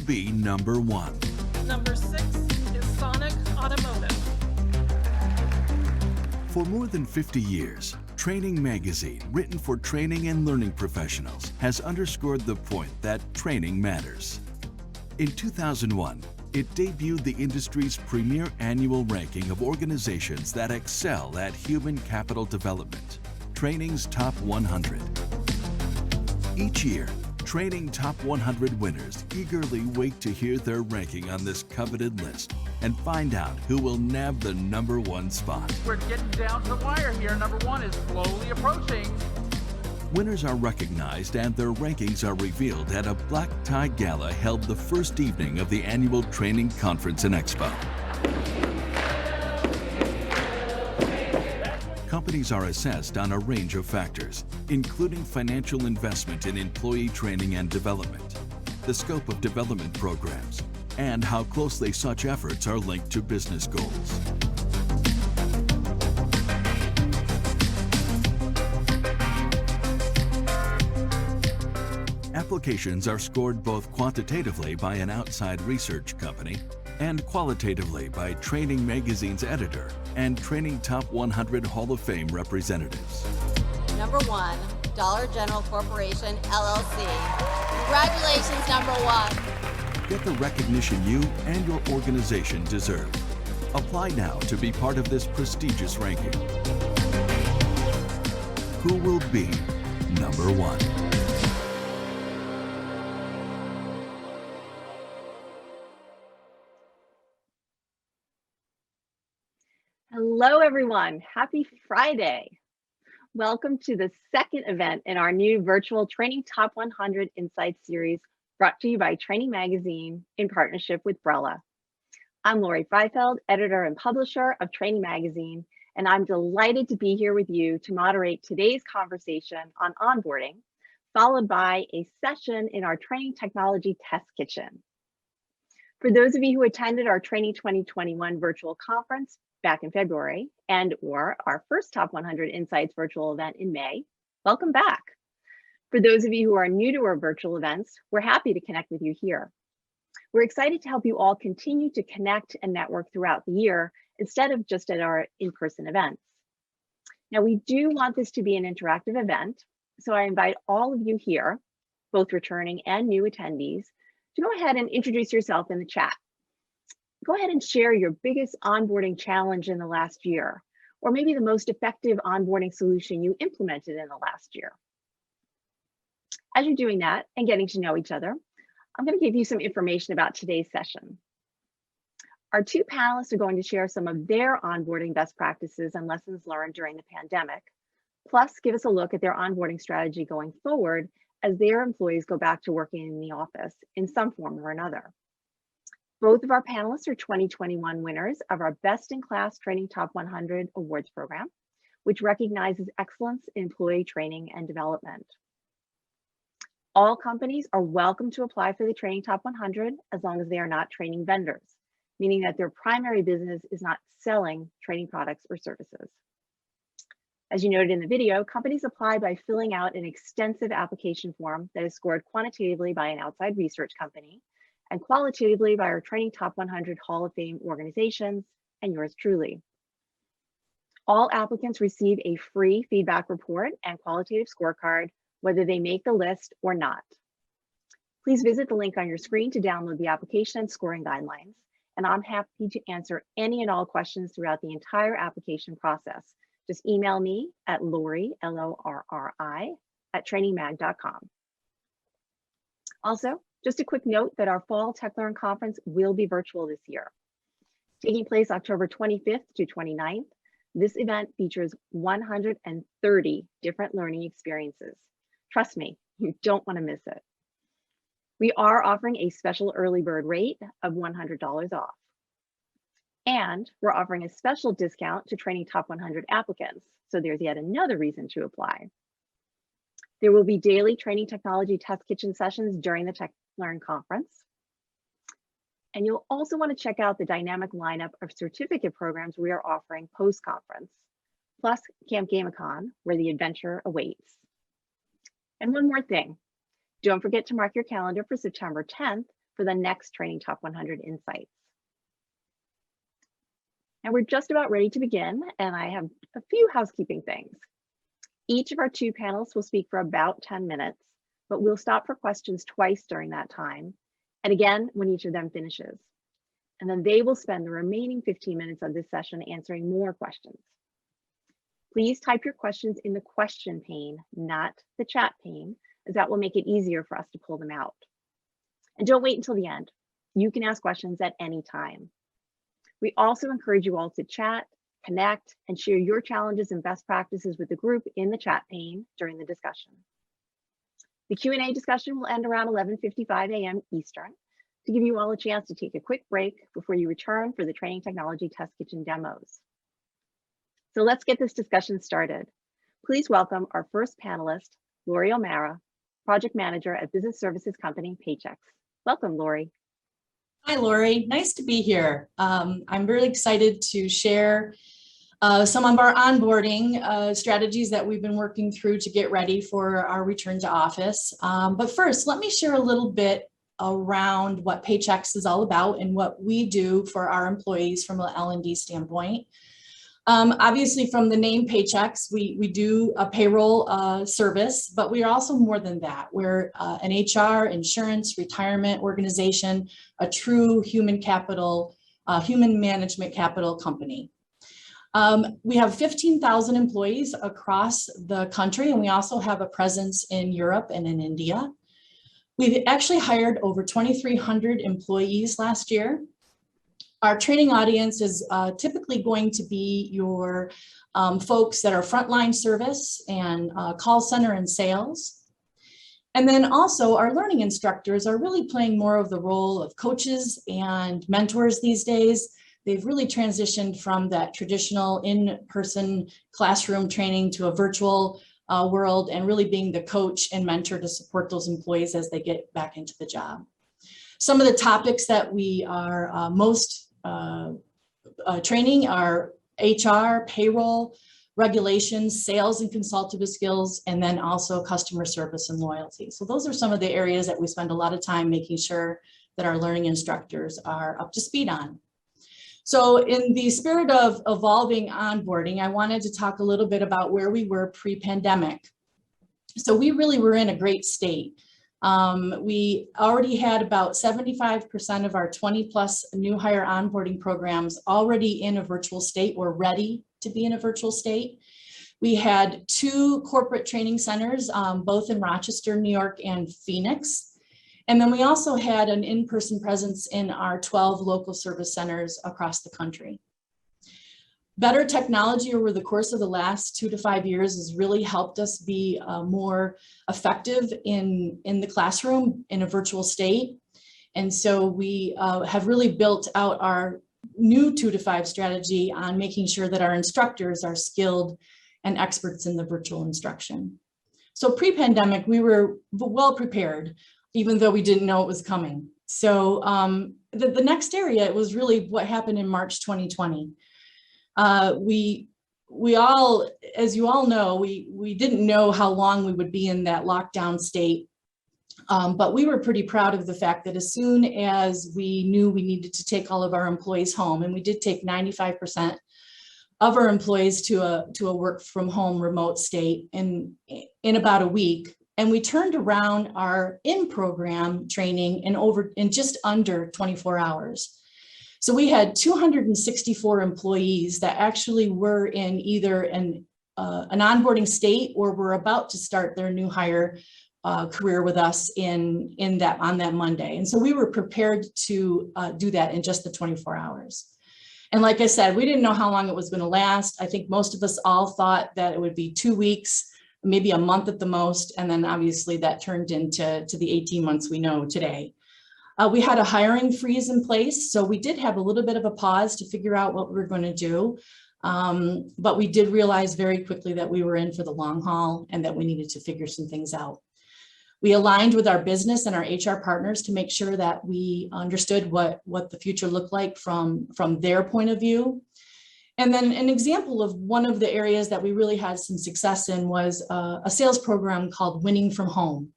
be number one? Number 6 is Sonic Automotive. For more than 50 years, Training Magazine, written for training and learning professionals, has underscored the point that training matters. In 2001, it debuted the industry's premier annual ranking of organizations that excel at human capital development, Training's Top 100. Each year, Training Top 100 winners eagerly wait to hear their ranking on this coveted list and find out who will nab the number one spot. We're getting down to the wire here. Number 1 is slowly approaching. Winners are recognized and their rankings are revealed at a black tie gala held the first evening of the annual Training Conference and Expo. Companies are assessed on a range of factors, including financial investment in employee training and development, the scope of development programs, and how closely such efforts are linked to business goals. Applications are scored both quantitatively by an outside research company and qualitatively by Training Magazine's editor and Training Top 100 Hall of Fame representatives. Number 1, Dollar General Corporation, LLC. Congratulations, number 1. Get the recognition you and your organization deserve. Apply now to be part of this prestigious ranking. Who will be number 1? Hello, everyone. Happy Friday. Welcome to the second event in our new virtual Training Top 100 Insights series brought to you by Training Magazine in partnership with Brella. I'm Lorri Freifeld, editor and publisher of Training Magazine, and I'm delighted to be here with you to moderate today's conversation on onboarding, followed by a session in our Training Technology Test Kitchen. For those of you who attended our Training 2021 virtual conference back in February or our first Top 100 Insights virtual event in May, welcome back. For those of you who are new to our virtual events, we're happy to connect with you here. We're excited to help you all continue to connect and network throughout the year instead of just at our in-person events. Now, we do want this to be an interactive event, so I invite all of you here, both returning and new attendees, to go ahead and introduce yourself in the chat. Go ahead and share your biggest onboarding challenge in the last year, or maybe the most effective onboarding solution you implemented in the last year. As you're doing that and getting to know each other, I'm going to give you some information about today's session. Our two panelists are going to share some of their onboarding best practices and lessons learned during the pandemic, plus give us a look at their onboarding strategy going forward as their employees go back to working in the office in some form or another. Both of our panelists are 2021 winners of our Best in Class Training Top 100 Awards program, which recognizes excellence in employee training and development. All companies are welcome to apply for the Training Top 100 as long as they are not training vendors, meaning that their primary business is not selling training products or services. As you noted in the video, companies apply by filling out an extensive application form that is scored quantitatively by an outside research company and qualitatively by our Training Top 100 Hall of Fame organizations and yours truly. All applicants receive a free feedback report and qualitative scorecard, whether they make the list or not. Please visit the link on your screen to download the application and scoring guidelines, and I'm happy to answer any and all questions throughout the entire application process. Just email me at Laurie, L-O-R-R-I, @trainingmag.com. Also, just a quick note that our Fall TechLearn Conference will be virtual this year. Taking place October 25th to 29th, this event features 130 different learning experiences. Trust me, you don't want to miss it. We are offering a special early bird rate of $100 off. And we're offering a special discount to Training Top 100 applicants, so there's yet another reason to apply. There will be daily Training Technology Test Kitchen sessions during the TechLearn Conference. And you'll also want to check out the dynamic lineup of certificate programs we are offering post-conference, plus Camp Gamicon, where the adventure awaits. And one more thing, don't forget to mark your calendar for September 10th for the next Training Top 100 Insights. And we're just about ready to begin, and I have a few housekeeping things. Each of our 2 panelists will speak for about 10 minutes, but we'll stop for questions twice during that time, and again when each of them finishes. And then they will spend the remaining 15 minutes of this session answering more questions. Please type your questions in the question pane, not the chat pane, as that will make it easier for us to pull them out. And don't wait until the end. You can ask questions at any time. We also encourage you all to chat, connect, and share your challenges and best practices with the group in the chat pane during the discussion. The Q&A discussion will end around 11:55 a.m. Eastern to give you all a chance to take a quick break before you return for the Training Technology Test Kitchen demos. So let's get this discussion started. Please welcome our first panelist, Laurie O'Mara, Project Manager at business services company Paychex. Welcome, Laurie. Hi, Laurie. Nice to be here. I'm really excited to share some of our onboarding strategies that we've been working through to get ready for our return to office. But first, let me share a little bit around what Paychex is all about and what we do for our employees from an L&D standpoint. Obviously, from the name Paychex, we do a payroll service, but we are also more than that. We're an HR, insurance, retirement organization, a true human capital, human management capital company. We have 15,000 employees across the country, and we also have a presence in Europe and in India. We've actually hired over 2,300 employees last year. Our training audience is typically going to be your folks that are frontline service and call center and sales. And then also our learning instructors are really playing more of the role of coaches and mentors these days. They've really transitioned from that traditional in-person classroom training to a virtual world and really being the coach and mentor to support those employees as they get back into the job. Some of the topics that we are most training are HR, payroll, regulations, sales and consultative skills, and then also customer service and loyalty. So those are some of the areas that we spend a lot of time making sure that our learning instructors are up to speed on. So in the spirit of evolving onboarding, I wanted to talk a little bit about where we were pre-pandemic. So we really were in a great state. We already had about 75% of our 20+ new hire onboarding programs already in a virtual state or ready to be in a virtual state. We had 2 corporate training centers, both in Rochester, New York, and Phoenix. And then we also had an in-person presence in our 12 local service centers across the country. Better technology over the course of the last 2 to 5 years has really helped us be more effective in the classroom in a virtual state. And so we have really built out our new 2 to 5 strategy on making sure that our instructors are skilled and experts in the virtual instruction. So pre-pandemic, we were well prepared, even though we didn't know it was coming. So the next area was really what happened in March 2020. We all, as you all know, we didn't know how long we would be in that lockdown state, but we were pretty proud of the fact that as soon as we knew we needed to take all of our employees home, and we did take 95% of our employees to a work from home remote state in about a week, and we turned around our in-program training in just under 24 hours. So we had 264 employees that actually were in either an onboarding state or were about to start their new hire career with us on that Monday. And so we were prepared to do that in just the 24 hours. And like I said, we didn't know how long it was going to last. I think most of us all thought that it would be 2 weeks, maybe a month at the most. And then obviously that turned into the 18 months we know today. We had a hiring freeze in place, so we did have a little bit of a pause to figure out what we were going to do. But we did realize very quickly that we were in for the long haul and that we needed to figure some things out. We aligned with our business and our HR partners to make sure that we understood what the future looked like from their point of view. And then an example of one of the areas that we really had some success in was a sales program called Winning from Home.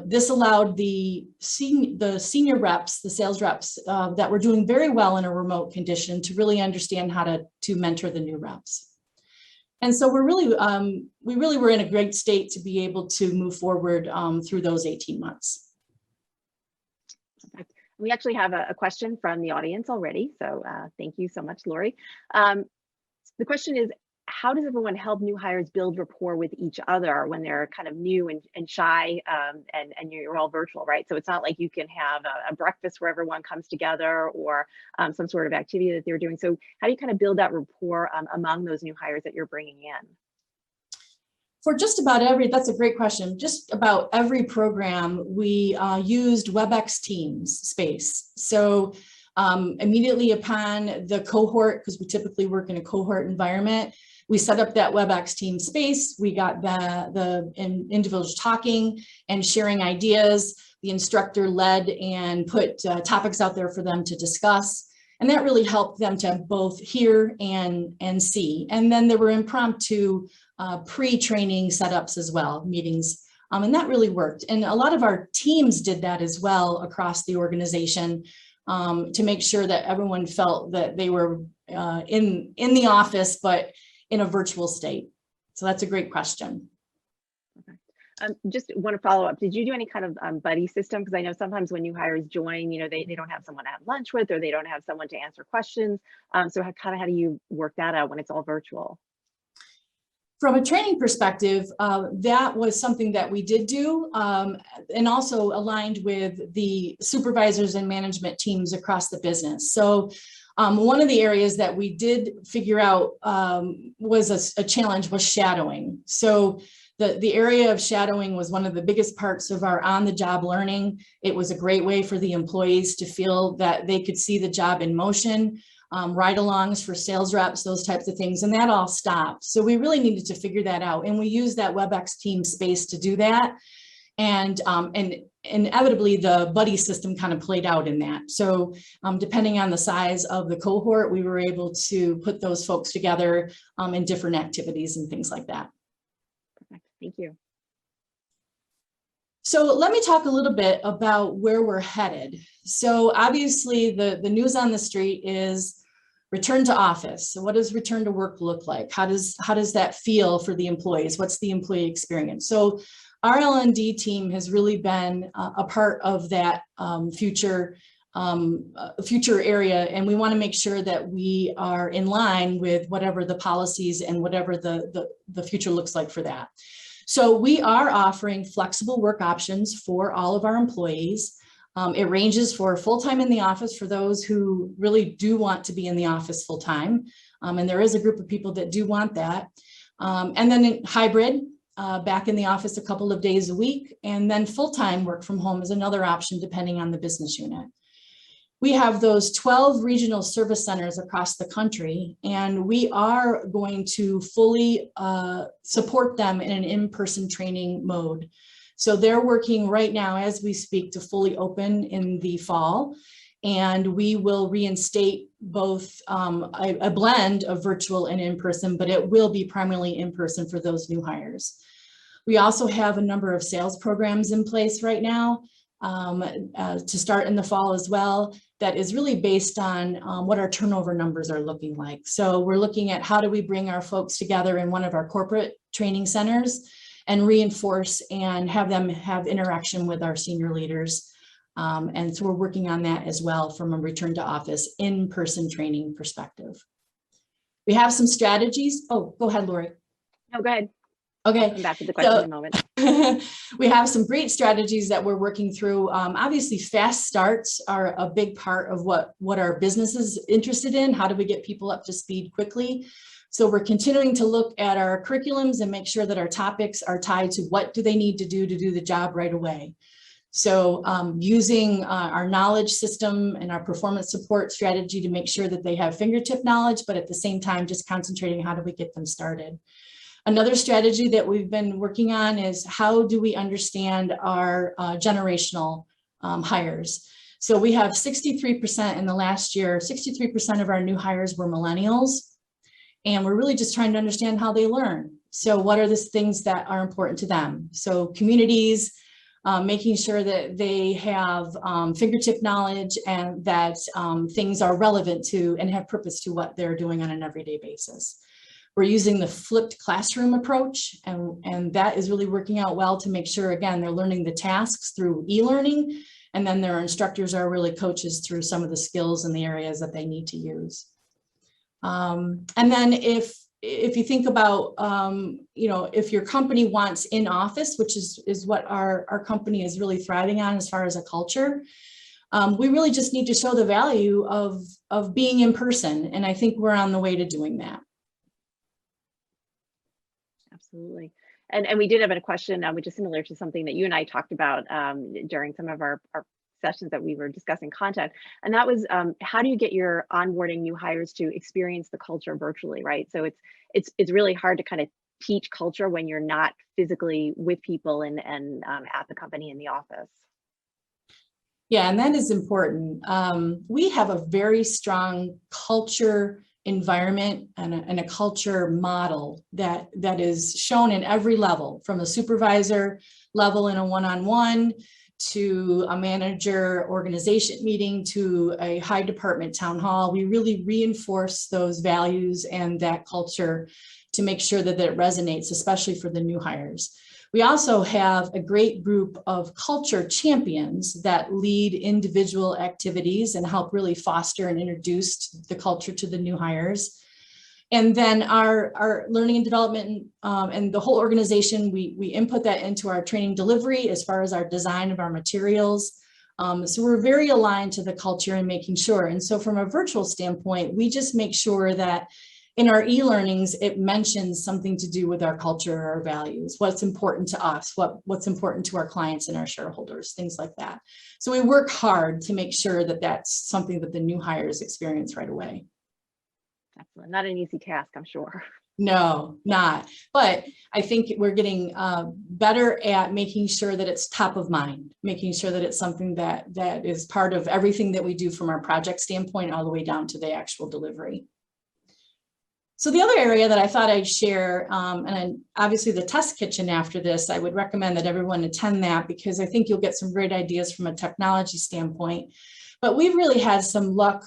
This allowed the senior reps, the sales reps that were doing very well in a remote condition to really understand how to mentor the new reps. And so we really were in a great state to be able to move forward through those 18 months. We actually have a question from the audience already, so thank you so much, Laurie. The question is, how does everyone help new hires build rapport with each other when they're kind of new and shy, and you're all virtual, right? So it's not like you can have a breakfast where everyone comes together, or some sort of activity that they're doing. So how do you kind of build that rapport among those new hires that you're bringing in? For just about that's a great question. Just about every program, we used WebEx Teams space. So immediately upon the cohort, because we typically work in a cohort environment, we set up that WebEx team space. We got the individuals talking and sharing ideas. The instructor led and put topics out there for them to discuss. And that really helped them to both hear and see. And then there were impromptu pre-training setups as well, meetings. And that really worked. And a lot of our teams did that as well across the organization, to make sure that everyone felt that they were in the office, but in a virtual state. So that's a great question. Okay. Just want to follow up. Did you do any kind of buddy system? Because I know sometimes when new hires join, they don't have someone to have lunch with, or they don't have someone to answer questions. So how do you work that out when it's all virtual? From a training perspective, that was something that we did do, and also aligned with the supervisors and management teams across the business. So one of the areas that we did figure out was a challenge was shadowing. So the area of shadowing was one of the biggest parts of our on-the-job learning. It was a great way for the employees to feel that they could see the job in motion. Ride-alongs for sales reps, those types of things, and that all stopped. So we really needed to figure that out, and we used that WebEx team space to do that. And inevitably, the buddy system kind of played out in that. So depending on the size of the cohort, we were able to put those folks together in different activities and things like that. Perfect. Thank you. So let me talk a little bit about where we're headed. So obviously, the news on the street is return to office. So what does return to work look like? How does that feel for the employees? What's the employee experience? So our L&D team has really been a part of that future area, and we want to make sure that we are in line with whatever the policies and whatever the future looks like for that. So we are offering flexible work options for all of our employees. It ranges for full-time in the office for those who really do want to be in the office full-time. And there is a group of people that do want that. And then hybrid, back in the office a couple of days a week, and then full-time work from home is another option depending on the business unit. We have those 12 regional service centers across the country, and we are going to fully support them in an in-person training mode. So they're working right now as we speak to fully open in the fall, and we will reinstate both a blend of virtual and in-person, but it will be primarily in-person for those new hires. We also have a number of sales programs in place right now to start in the fall as well. That is really based on what our turnover numbers are looking like. So we're looking at how do we bring our folks together in one of our corporate training centers and reinforce and have them have interaction with our senior leaders. And so we're working on that as well from a return to office in-person training perspective. We have some strategies. Oh, go ahead, Laurie. No, go ahead. Okay. Come back to the question in a moment. We have some great strategies that we're working through. Obviously, fast starts are a big part of what our business is interested in. How do we get people up to speed quickly? So we're continuing to look at our curriculums and make sure that our topics are tied to what do they need to do the job right away. So using our knowledge system and our performance support strategy to make sure that they have fingertip knowledge, but at the same time, just concentrating how do we get them started. Another strategy that we've been working on is how do we understand our generational hires. So we have 63% in the last year, 63% of our new hires were millennials. And we're really just trying to understand how they learn. So what are the things that are important to them? So communities, making sure that they have fingertip knowledge and that things are relevant to and have purpose to what they're doing on an everyday basis. We're using the flipped classroom approach, and that is really working out well to make sure, again, they're learning the tasks through e-learning, and then their instructors are really coaches through some of the skills and the areas that they need to use. And then if you think about, you know, if your company wants in office, which is what our company is really thriving on as far as a culture, we really just need to show the value of being in person. And I think we're on the way to doing that. Absolutely. And we did have a question, which is similar to something that you and I talked about during some of our sessions that we were discussing content. And that was, how do you get your onboarding new hires to experience the culture virtually, right? So it's really hard to kind of teach culture when you're not physically with people and at the company in the office. Yeah, and that is important. We have a very strong culture environment and a culture model that is shown in every level, from a supervisor level in a one-on-one to a manager organization meeting to a high department town hall. We really reinforce those values and that culture to make sure that it resonates, especially for the new hires. We also have a great group of culture champions that lead individual activities and help really foster and introduce the culture to the new hires. And then our learning and development and the whole organization, we input that into our training delivery as far as our design of our materials. So we're very aligned to the culture and making sure. And so from a virtual standpoint, we just make sure that in our e-learnings, it mentions something to do with our culture, our values, what's important to us, what's important to our clients and our shareholders, things like that. So we work hard to make sure that that's something that the new hires experience right away. Excellent. Not an easy task, I'm sure. No, not. But I think we're getting better at making sure that it's top of mind, making sure that it's something that is part of everything that we do from our project standpoint all the way down to the actual delivery. So the other area that I thought I'd share, and obviously the test kitchen after this, I would recommend that everyone attend that because I think you'll get some great ideas from a technology standpoint. But we've really had some luck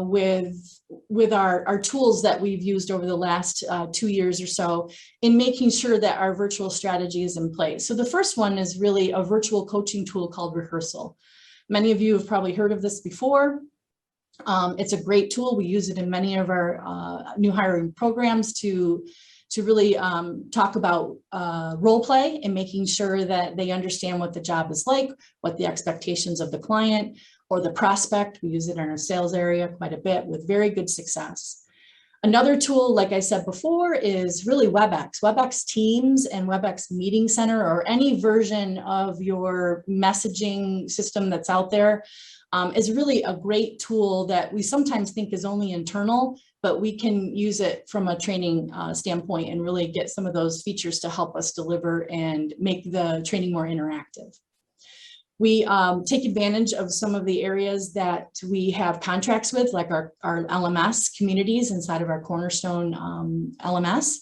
with our tools that we've used over the last 2 years or so in making sure that our virtual strategy is in place. So the first one is really a virtual coaching tool called Rehearsal. Many of you have probably heard of this before. It's a great tool. We use it in many of our new hiring programs to really talk about role play and making sure that they understand what the job is like, what the expectations of the client or the prospect. We use it in our sales area quite a bit with very good success. Another tool, like I said before, is really WebEx. WebEx Teams and WebEx Meeting Center, or any version of your messaging system that's out there, is really a great tool that we sometimes think is only internal, but we can use it from a training standpoint and really get some of those features to help us deliver and make the training more interactive. We take advantage of some of the areas that we have contracts with, like our LMS communities inside of our Cornerstone LMS.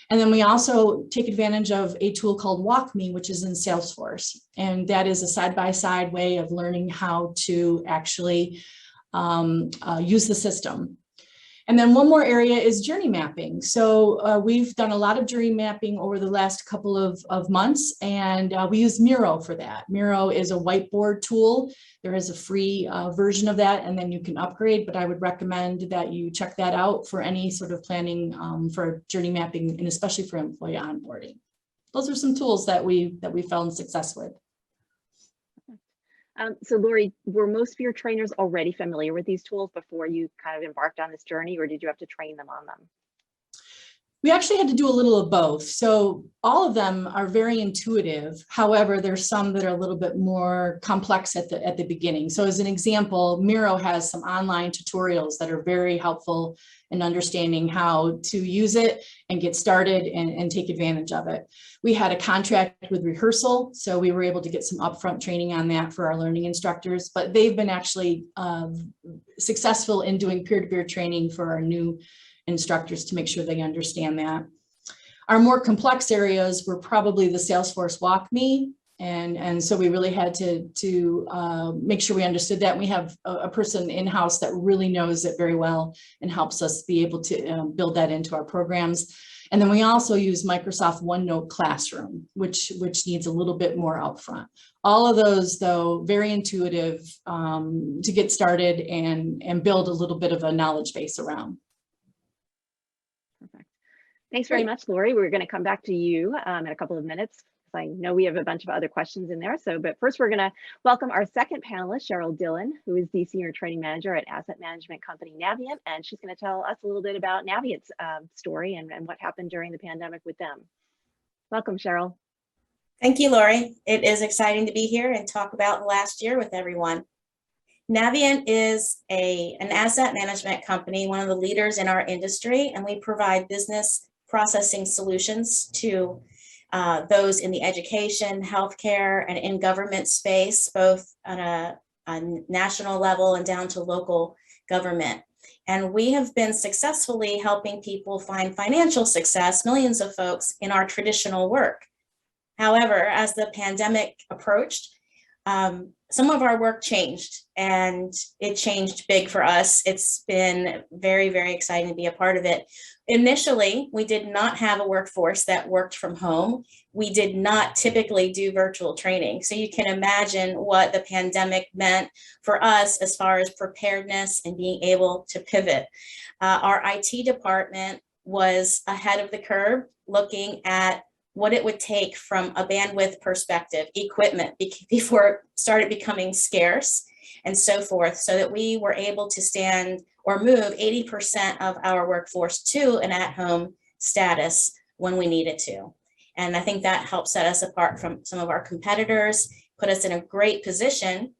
And then we also take advantage of a tool called WalkMe, which is in Salesforce. And that is a side-by-side way of learning how to actually use the system. And then one more area is journey mapping. So we've done a lot of journey mapping over the last couple of months, and we use Miro for that. Miro is a whiteboard tool. There is a free version of that, and then you can upgrade, but I would recommend that you check that out for any sort of planning for journey mapping, and especially for employee onboarding. Those are some tools that we found success with. So Laurie, were most of your trainers already familiar with these tools before you kind of embarked on this journey, or did you have to train them on them? We actually had to do a little of both. So all of them are very intuitive. However, there's some that are a little bit more complex at the beginning. So as an example, Miro has some online tutorials that are very helpful in understanding how to use it and get started and take advantage of it. We had a contract with Rehearsal, so we were able to get some upfront training on that for our learning instructors, but they've been actually successful in doing peer-to-peer training for our new instructors to make sure they understand that. Our more complex areas were probably the Salesforce WalkMe And so we really had to make sure we understood that. And we have a person in-house that really knows it very well and helps us be able to build that into our programs. And then we also use Microsoft OneNote Classroom, which needs a little bit more upfront. All of those, though, very intuitive to get started and build a little bit of a knowledge base around. Perfect. Thanks very much, Laurie. We're going to come back to you in a couple of minutes. I know we have a bunch of other questions in there. But first we're going to welcome our second panelist, Cheryl Dillon, who is the Senior Training Manager at asset management company Navient. And she's going to tell us a little bit about Navient's story and what happened during the pandemic with them. Welcome, Cheryl. Thank you, Laurie. It is exciting to be here and talk about the last year with everyone. Navient is an asset management company, one of the leaders in our industry, and we provide business processing solutions to those in the education, healthcare, and in government space, both on a national level and down to local government. And we have been successfully helping people find financial success, millions of folks, in our traditional work. However, as the pandemic approached, some of our work changed, and it changed big for us. It's been very, very exciting to be a part of it. Initially, we did not have a workforce that worked from home. We did not typically do virtual training. So you can imagine what the pandemic meant for us as far as preparedness and being able to pivot. Our IT department was ahead of the curve, looking at what it would take from a bandwidth perspective, equipment, before it started becoming scarce and so forth, so that we were able to stand or move 80% of our workforce to an at-home status when we needed to. And I think that helped set us apart from some of our competitors, put us in a great position.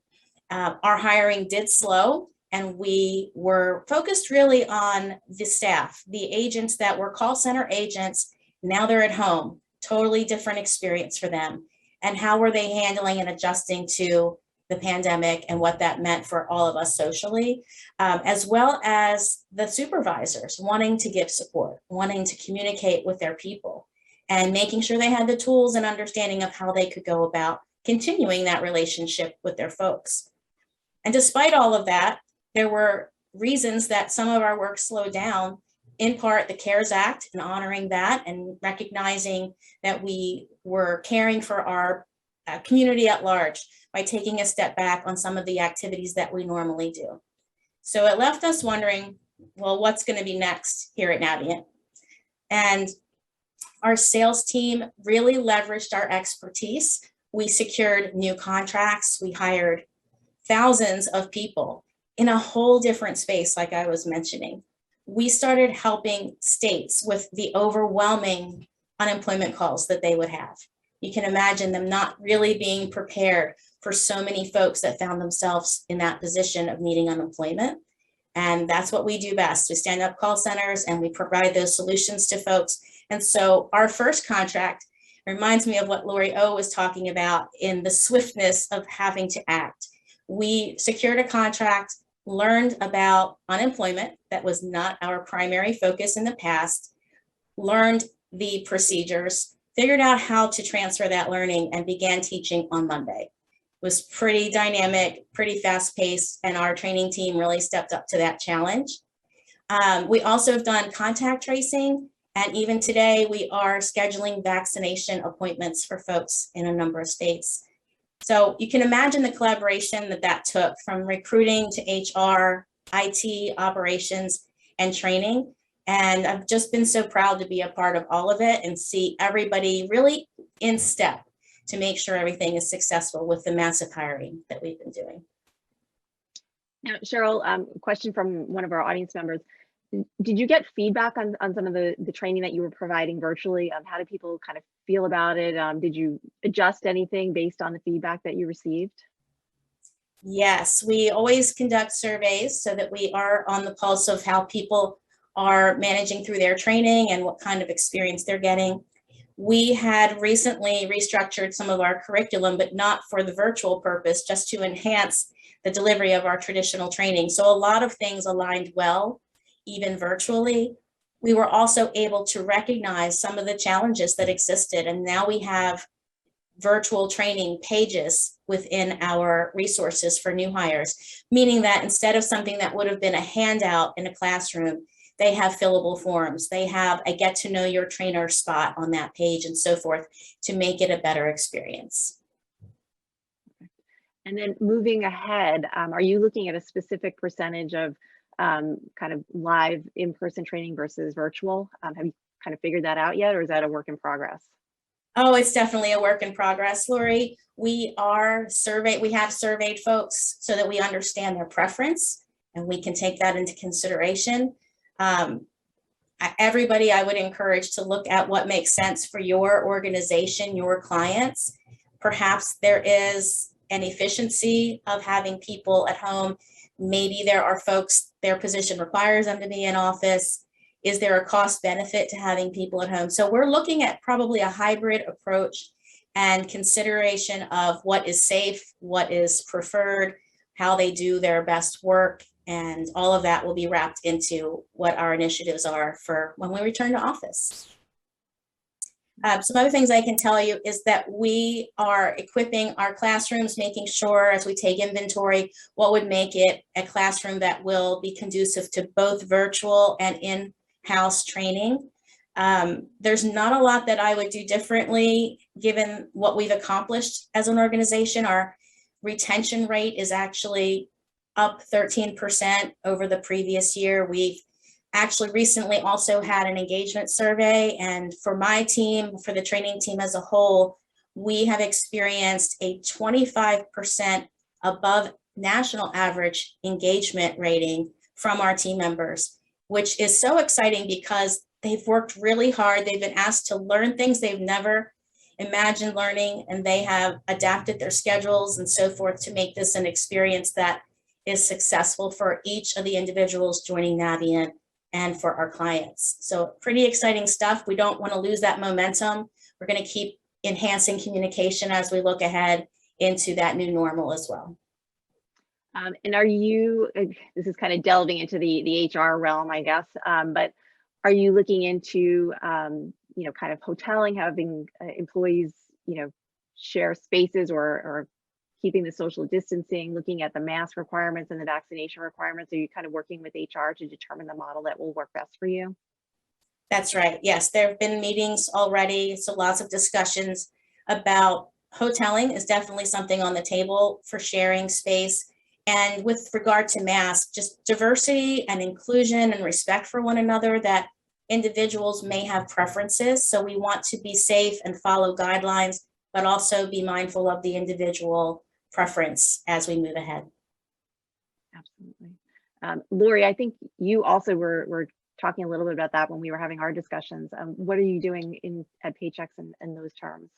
Our hiring did slow, and we were focused really on the staff, the agents that were call center agents. Now they're at home. Totally different experience for them. And how were they handling and adjusting to the pandemic and what that meant for all of us socially, as well as the supervisors wanting to give support, wanting to communicate with their people, and making sure they had the tools and understanding of how they could go about continuing that relationship with their folks. And despite all of that, there were reasons that some of our work slowed down. In part, the CARES Act, and honoring that and recognizing that we were caring for our community at large by taking a step back on some of the activities that we normally do. So it left us wondering, well, what's going to be next here at Navient? And our sales team really leveraged our expertise. We secured new contracts. We hired thousands of people in a whole different space, like I was mentioning. We started helping states with the overwhelming unemployment calls that they would have. You can imagine them not really being prepared for so many folks that found themselves in that position of needing unemployment. And that's what we do best. We stand up call centers and we provide those solutions to folks. And so our first contract reminds me of what Laurie O was talking about in the swiftness of having to act. We secured a contract, learned about unemployment that was not our primary focus in the past, learned the procedures, figured out how to transfer that learning, and began teaching on Monday. It was pretty dynamic, pretty fast paced, and our training team really stepped up to that challenge. We also have done contact tracing, and even today we are scheduling vaccination appointments for folks in a number of states. So you can imagine the collaboration that took, from recruiting to HR, IT, operations, and training. And I've just been so proud to be a part of all of it and see everybody really in step to make sure everything is successful with the massive hiring that we've been doing. Now, Cheryl, question from one of our audience members. Did you get feedback on some of the training that you were providing virtually? How did people kind of feel about it? Did you adjust anything based on the feedback that you received? Yes, we always conduct surveys so that we are on the pulse of how people are managing through their training and what kind of experience they're getting. We had recently restructured some of our curriculum, but not for the virtual purpose, just to enhance the delivery of our traditional training. So a lot of things aligned well, even virtually. We were also able to recognize some of the challenges that existed, and now we have virtual training pages within our resources for new hires, meaning that instead of something that would have been a handout in a classroom, they have fillable forms. They have a get to know your trainer spot on that page and so forth to make it a better experience. And then moving ahead, are you looking at a specific percentage of kind of live in-person training versus virtual? Have you kind of figured that out yet, or is that a work in progress? Oh, it's definitely a work in progress, Laurie. We have surveyed folks so that we understand their preference and we can take that into consideration. Everybody, I would encourage to look at what makes sense for your organization, your clients. Perhaps there is an efficiency of having people at home. Maybe there are folks, their position requires them to be in office. Is there a cost benefit to having people at home? So we're looking at probably a hybrid approach and consideration of what is safe, what is preferred, how they do their best work, and all of that will be wrapped into what our initiatives are for when we return to office. Some other things I can tell you is that we are equipping our classrooms, making sure as we take inventory, what would make it a classroom that will be conducive to both virtual and in-house training. There's not a lot that I would do differently given what we've accomplished as an organization. Our retention rate is actually up 13% over the previous year. We've actually recently also had an engagement survey, and for my team, for the training team as a whole, we have experienced a 25% above national average engagement rating from our team members, which is so exciting because they've worked really hard. They've been asked to learn things they've never imagined learning, and they have adapted their schedules and so forth to make this an experience that is successful for each of the individuals joining Navient and for our clients. So pretty exciting stuff. We don't want to lose that momentum. We're going to keep enhancing communication as we look ahead into that new normal as well. And are you, this is kind of delving into the HR realm, I guess, but are you looking into, you know, kind of hoteling, having employees, you know, share spaces or keeping the social distancing, looking at the mask requirements and the vaccination requirements? Are you kind of working with HR to determine the model that will work best for you? That's right. Yes, there have been meetings already. So lots of discussions about hoteling is definitely something on the table for sharing space. And with regard to masks, just diversity and inclusion and respect for one another, that individuals may have preferences. So we want to be safe and follow guidelines, but also be mindful of the individual preference as we move ahead. Absolutely. Laurie, I think you also were talking a little bit about that when we were having our discussions. What are you doing at Paychex in those terms?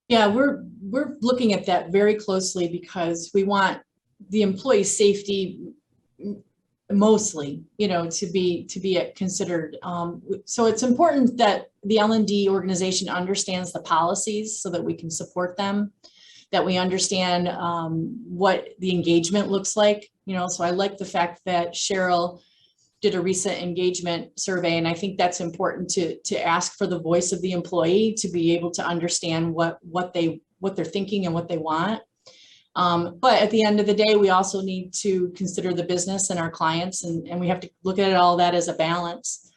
Yeah, we're looking at that very closely because we want the employee safety mostly, you know, to be considered. So it's important that the L&D organization understands the policies so that we can support them, that we understand what the engagement looks like. You know, so I like the fact that Cheryl did a recent engagement survey, and I think that's important to ask for the voice of the employee to be able to understand what they're thinking and what they want. But at the end of the day, we also need to consider the business and our clients, and we have to look at all that as a balance.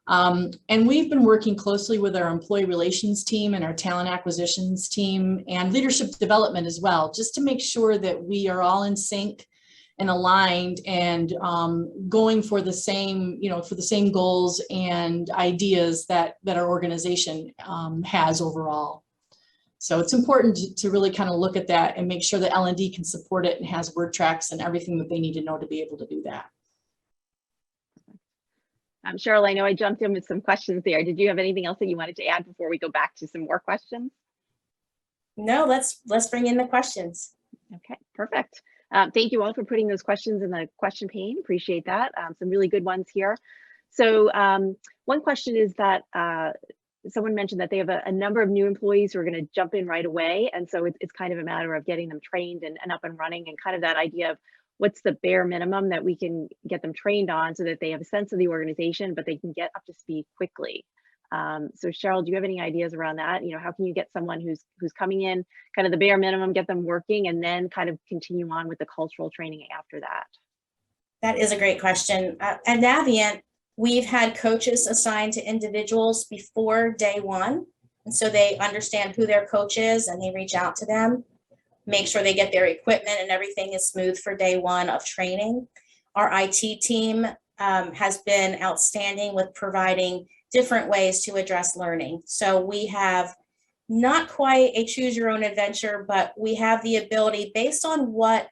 And we've been working closely with our employee relations team and our talent acquisitions team and leadership development as well, just to make sure that we are all in sync and aligned and going for the same, you know, for the same goals and ideas that our organization has overall. So it's important to really kind of look at that and make sure that L&D can support it and has word tracks and everything that they need to know to be able to do that. Cheryl, I know I jumped in with some questions there. Did you have anything else that you wanted to add before we go back to some more questions? No, let's bring in the questions. Okay, perfect. Thank you all for putting those questions in the question pane. Appreciate that. Some really good ones here. So one question is that someone mentioned that they have a number of new employees who are going to jump in right away. And so it's kind of a matter of getting them trained and up and running, and kind of that idea of what's the bare minimum that we can get them trained on so that they have a sense of the organization, but they can get up to speed quickly. So Cheryl, do you have any ideas around that? You know, how can you get someone who's coming in kind of the bare minimum, get them working, and then kind of continue on with the cultural training after that? That is a great question. At Navient, we've had coaches assigned to individuals before day one. And so they understand who their coach is and they reach out to them, make sure they get their equipment and everything is smooth for day one of training. Our IT team has been outstanding with providing different ways to address learning. So we have not quite a choose your own adventure, but we have the ability based on what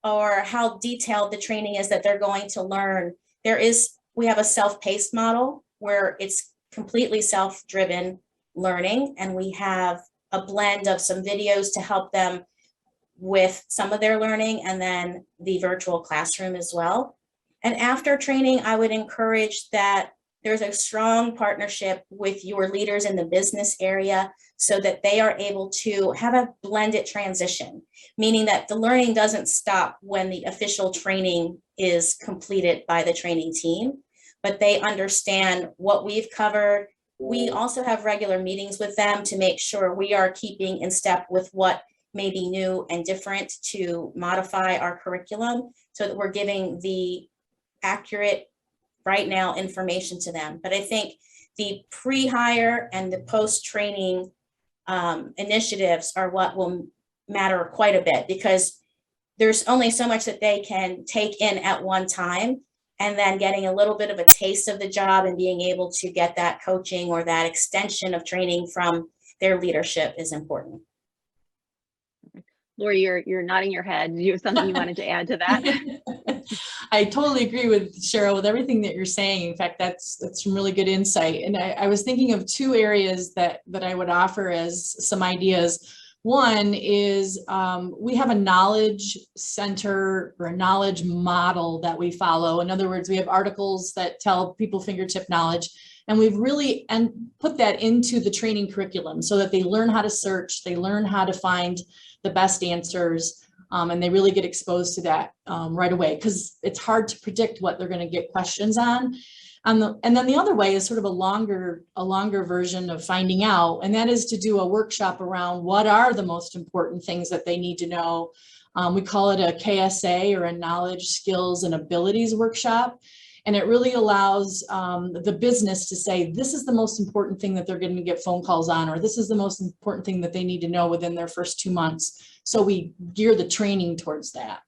or how detailed the training is that they're going to learn. We have a self-paced model where it's completely self-driven learning, and we have a blend of some videos to help them with some of their learning and then the virtual classroom as well. And after training, I would encourage that there's a strong partnership with your leaders in the business area so that they are able to have a blended transition, meaning that the learning doesn't stop when the official training is completed by the training team, but they understand what we've covered. We also have regular meetings with them to make sure we are keeping in step with what may be new and different to modify our curriculum so that we're giving the accurate right now information to them. But I think the pre-hire and the post-training initiatives are what will matter quite a bit, because there's only so much that they can take in at one time, and then getting a little bit of a taste of the job and being able to get that coaching or that extension of training from their leadership is important. Laurie, you're nodding your head. Do you have something you wanted to add to that? I totally agree with Cheryl with everything that you're saying. In fact, that's some really good insight. And I was thinking of two areas that I would offer as some ideas. One is we have a knowledge center or a knowledge model that we follow. In other words, we have articles that tell people fingertip knowledge, and we've really put that into the training curriculum so that they learn how to search, they learn how to find the best answers, and they really get exposed to that right away, because it's hard to predict what they're going to get questions on. And then the other way is sort of a longer version of finding out, and that is to do a workshop around what are the most important things that they need to know. We call it a KSA, or a knowledge, skills, and abilities workshop. And it really allows the business to say, this is the most important thing that they're going to get phone calls on, or this is the most important thing that they need to know within their first 2 months. So we gear the training towards that.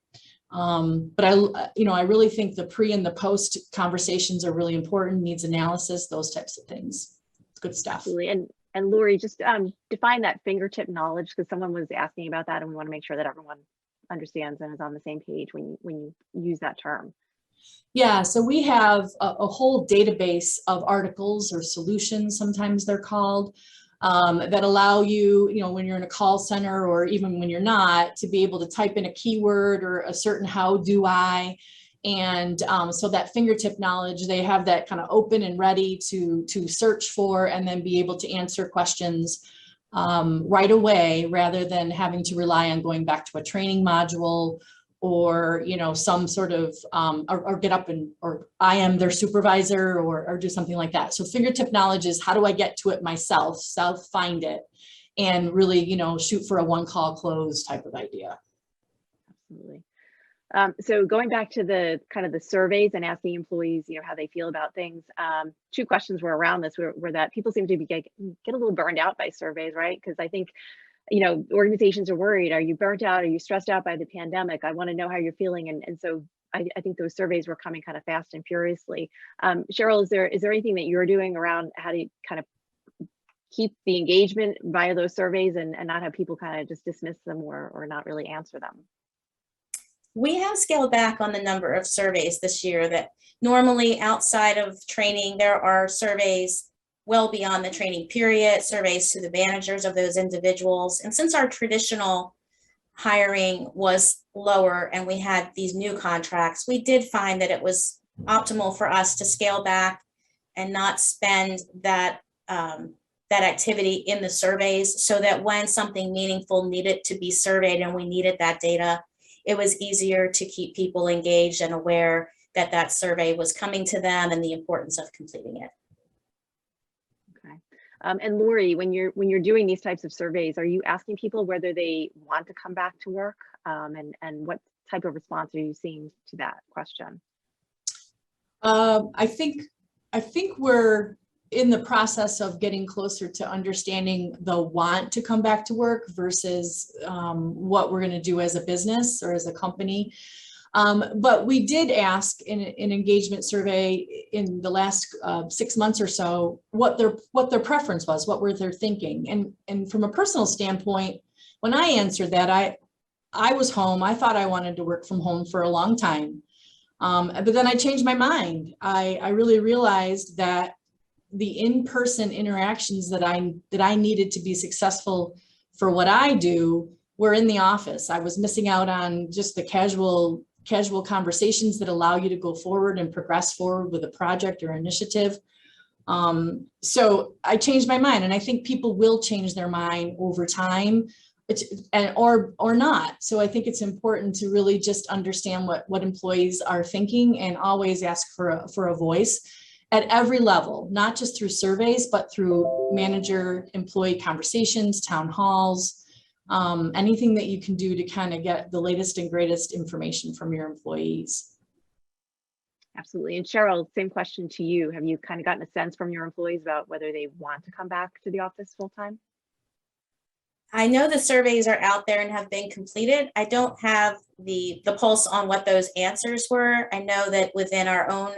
But I really think the pre and the post conversations are really important, needs analysis, those types of things. It's good stuff. Absolutely. And Laurie, just define that fingertip knowledge, because someone was asking about that, and we want to make sure that everyone understands and is on the same page when you use that term. Yeah, so we have a whole database of articles or solutions, sometimes they're called, that allow you, when you're in a call center or even when you're not, to be able to type in a keyword or a certain how do I. And so that fingertip knowledge, they have that kind of open and ready to search for and then be able to answer questions right away, rather than having to rely on going back to a training module or some sort of or get up or I am their supervisor or do something like that. So fingertip knowledge is, how do I get to it myself, find it, and really shoot for a one call close type of idea. Absolutely. So going back to the kind of the surveys and asking employees how they feel about things, two questions were around this, were that people seem to get a little burned out by surveys, right? Because I think organizations are worried. Are you burnt out? Are you stressed out by the pandemic? I want to know how you're feeling. And so I think those surveys were coming kind of fast and furiously. Cheryl, is there anything that you're doing around how to kind of keep the engagement via those surveys and not have people kind of just dismiss them or not really answer them? We have scaled back on the number of surveys this year. That normally outside of training, there are surveys well beyond the training period, surveys to the managers of those individuals. And since our traditional hiring was lower and we had these new contracts, we did find that it was optimal for us to scale back and not spend that activity in the surveys, so that when something meaningful needed to be surveyed and we needed that data, it was easier to keep people engaged and aware that that survey was coming to them and the importance of completing it. And Laurie, when you're doing these types of surveys, are you asking people whether they want to come back to work? And what type of response are you seeing to that question? I think we're in the process of getting closer to understanding the want to come back to work versus what we're going to do as a business or as a company. But we did ask in an engagement survey in the last 6 months or so what their preference was, what were they thinking, and from a personal standpoint, when I answered that, I was home. I thought I wanted to work from home for a long time, but then I changed my mind. I really realized that the in-person interactions that I needed to be successful for what I do were in the office. I was missing out on just the casual conversations that allow you to go forward and progress forward with a project or initiative. So I changed my mind, and I think people will change their mind over time, or not. So I think it's important to really just understand what employees are thinking and always ask for a voice at every level, not just through surveys, but through manager-employee conversations, town halls, anything that you can do to kind of get the latest and greatest information from your employees. Absolutely. And Cheryl, same question to you. Have you kind of gotten a sense from your employees about whether they want to come back to the office full time? I know the surveys are out there and have been completed. I don't have the pulse on what those answers were. I know that within our own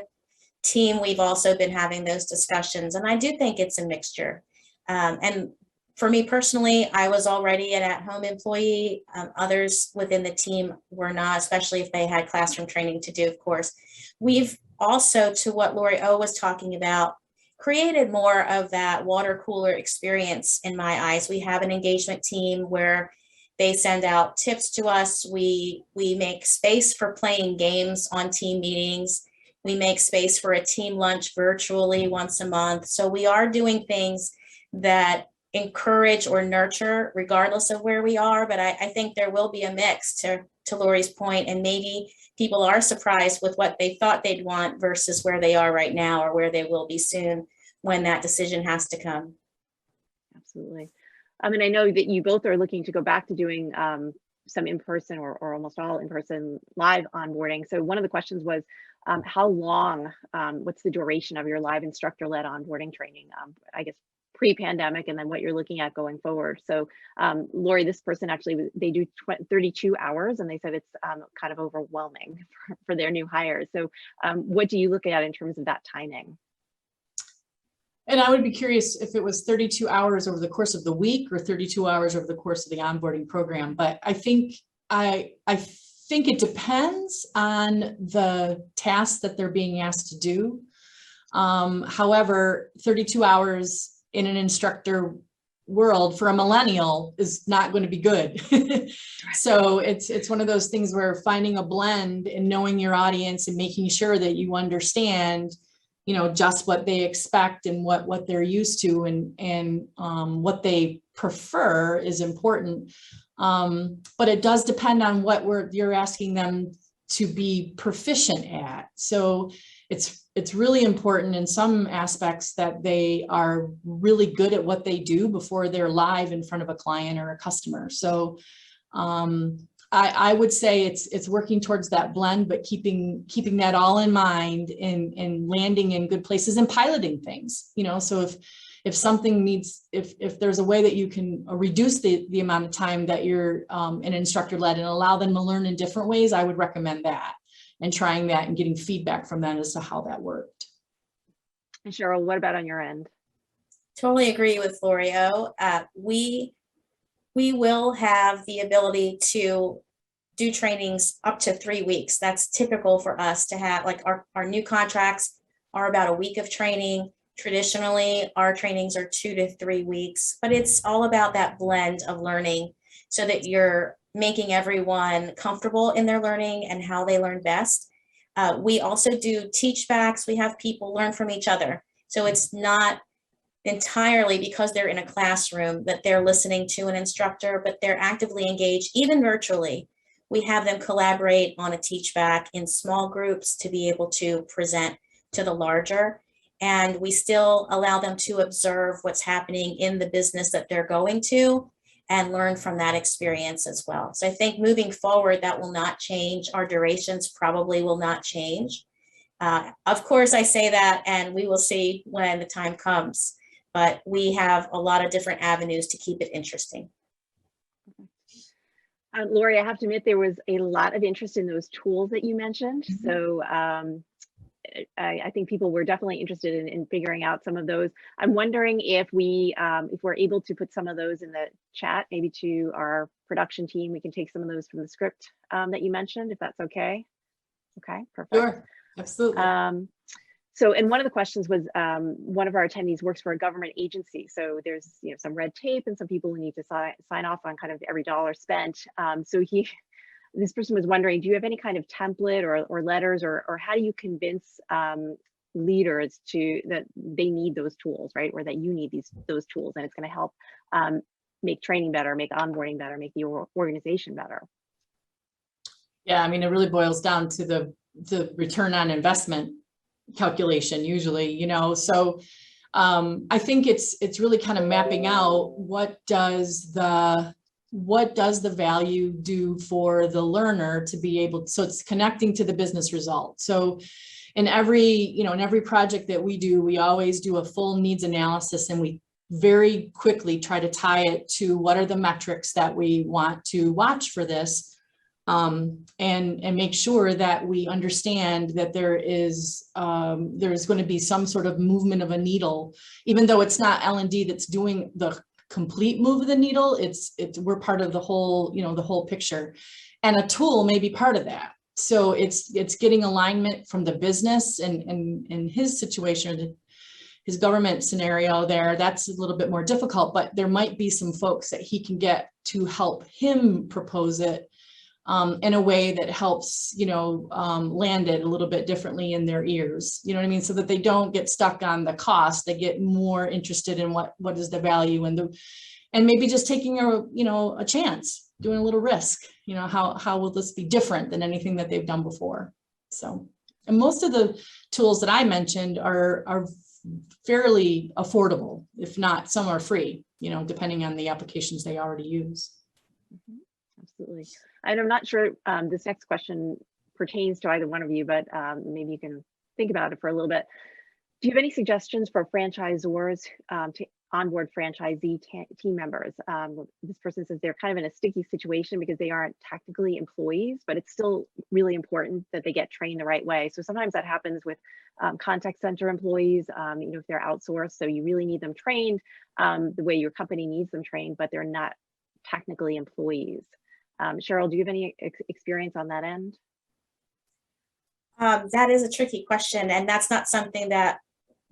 team, we've also been having those discussions, and I do think it's a mixture. And for me personally, I was already an at-home employee. Others within the team were not, especially if they had classroom training to do, of course. We've also, to what Laurie O was talking about, created more of that water cooler experience in my eyes. We have an engagement team where they send out tips to us. We make space for playing games on team meetings. We make space for a team lunch virtually once a month. So we are doing things that encourage or nurture regardless of where we are. But I think there will be a mix, to Laurie's point, and maybe people are surprised with what they thought they'd want versus where they are right now or where they will be soon when that decision has to come. Absolutely. And I know that you both are looking to go back to doing some in-person or almost all in-person live onboarding. So one of the questions was, how long, what's the duration of your live instructor-led onboarding training, I guess pre-pandemic, and then what you're looking at going forward. So Laurie, this person actually, they do 32 hours, and they said it's kind of overwhelming for their new hires. So what do you look at in terms of that timing? And I would be curious if it was 32 hours over the course of the week or 32 hours over the course of the onboarding program. But I think it depends on the tasks that they're being asked to do. However, 32 hours in an instructor world for a millennial is not going to be good. So it's one of those things where finding a blend and knowing your audience and making sure that you understand, just what they expect and what they're used to and what they prefer is important. But it does depend on what you're asking them to be proficient at. So it's really important in some aspects that they are really good at what they do before they're live in front of a client or a customer. So I would say it's working towards that blend, but keeping that all in mind and landing in good places and piloting things, so if something needs, if there's a way that you can reduce the amount of time that you're an instructor led and allow them to learn in different ways, I would recommend that and trying that and getting feedback from them as to how that worked. And Cheryl, what about on your end? Totally agree with Laurie O. We will have the ability to do trainings up to 3 weeks. That's typical for us to have, like our new contracts are about a week of training. Traditionally, our trainings are 2 to 3 weeks, but it's all about that blend of learning so that you're making everyone comfortable in their learning and how they learn best. We also do teach backs. We have people learn from each other. So it's not entirely because they're in a classroom that they're listening to an instructor, but they're actively engaged, even virtually. We have them collaborate on a teach back in small groups to be able to present to the larger. and we still allow them to observe what's happening in the business that they're going to and learn from that experience as well. So I think moving forward, that will not change. Our durations probably will not change. Of course, I say that, and we will see when the time comes, but we have a lot of different avenues to keep it interesting. Laurie, I have to admit there was a lot of interest in those tools that you mentioned. Mm-hmm. So I think people were definitely interested in figuring out some of those. I'm wondering if we're able to put some of those in the chat, maybe to our production team. We can take some of those from the script that you mentioned, if that's okay. Okay, perfect. Sure, absolutely. So, and one of the questions was, one of our attendees works for a government agency. So there's, some red tape and some people who need to sign off on kind of every dollar spent. So this person was wondering, do you have any kind of template or letters, or how do you convince leaders that they need those tools, right? Or that you need those tools, and it's going to help make training better, make onboarding better, make your organization better. Yeah, I mean, it really boils down to the return on investment calculation usually, so I think it's really kind of mapping out what does the value do for the learner to be able, so it's connecting to the business result. So in every project that we do, we always do a full needs analysis, and we very quickly try to tie it to what are the metrics that we want to watch for this. And make sure that we understand that there's going to be some sort of movement of a needle, even though it's not L&D that's doing the complete move of the needle. We're part of the whole, the whole picture, and a tool may be part of that. So it's getting alignment from the business, and in his situation, his government scenario there, that's a little bit more difficult, but there might be some folks that he can get to help him propose it in a way that helps, land it a little bit differently in their ears, you know what I mean? So that they don't get stuck on the cost, they get more interested in what is the value, and maybe just taking a chance, doing a little risk, how will this be different than anything that they've done before? So, and most of the tools that I mentioned are fairly affordable, if not some are free, depending on the applications they already use. Mm-hmm. Absolutely. And I'm not sure this next question pertains to either one of you, but maybe you can think about it for a little bit. Do you have any suggestions for franchisors to onboard franchisee team members? This person says they're kind of in a sticky situation because they aren't technically employees, but it's still really important that they get trained the right way. So sometimes that happens with contact center employees, if they're outsourced. So you really need them trained the way your company needs them trained, but they're not technically employees. Cheryl, do you have any experience on that end? That is a tricky question, and that's not something that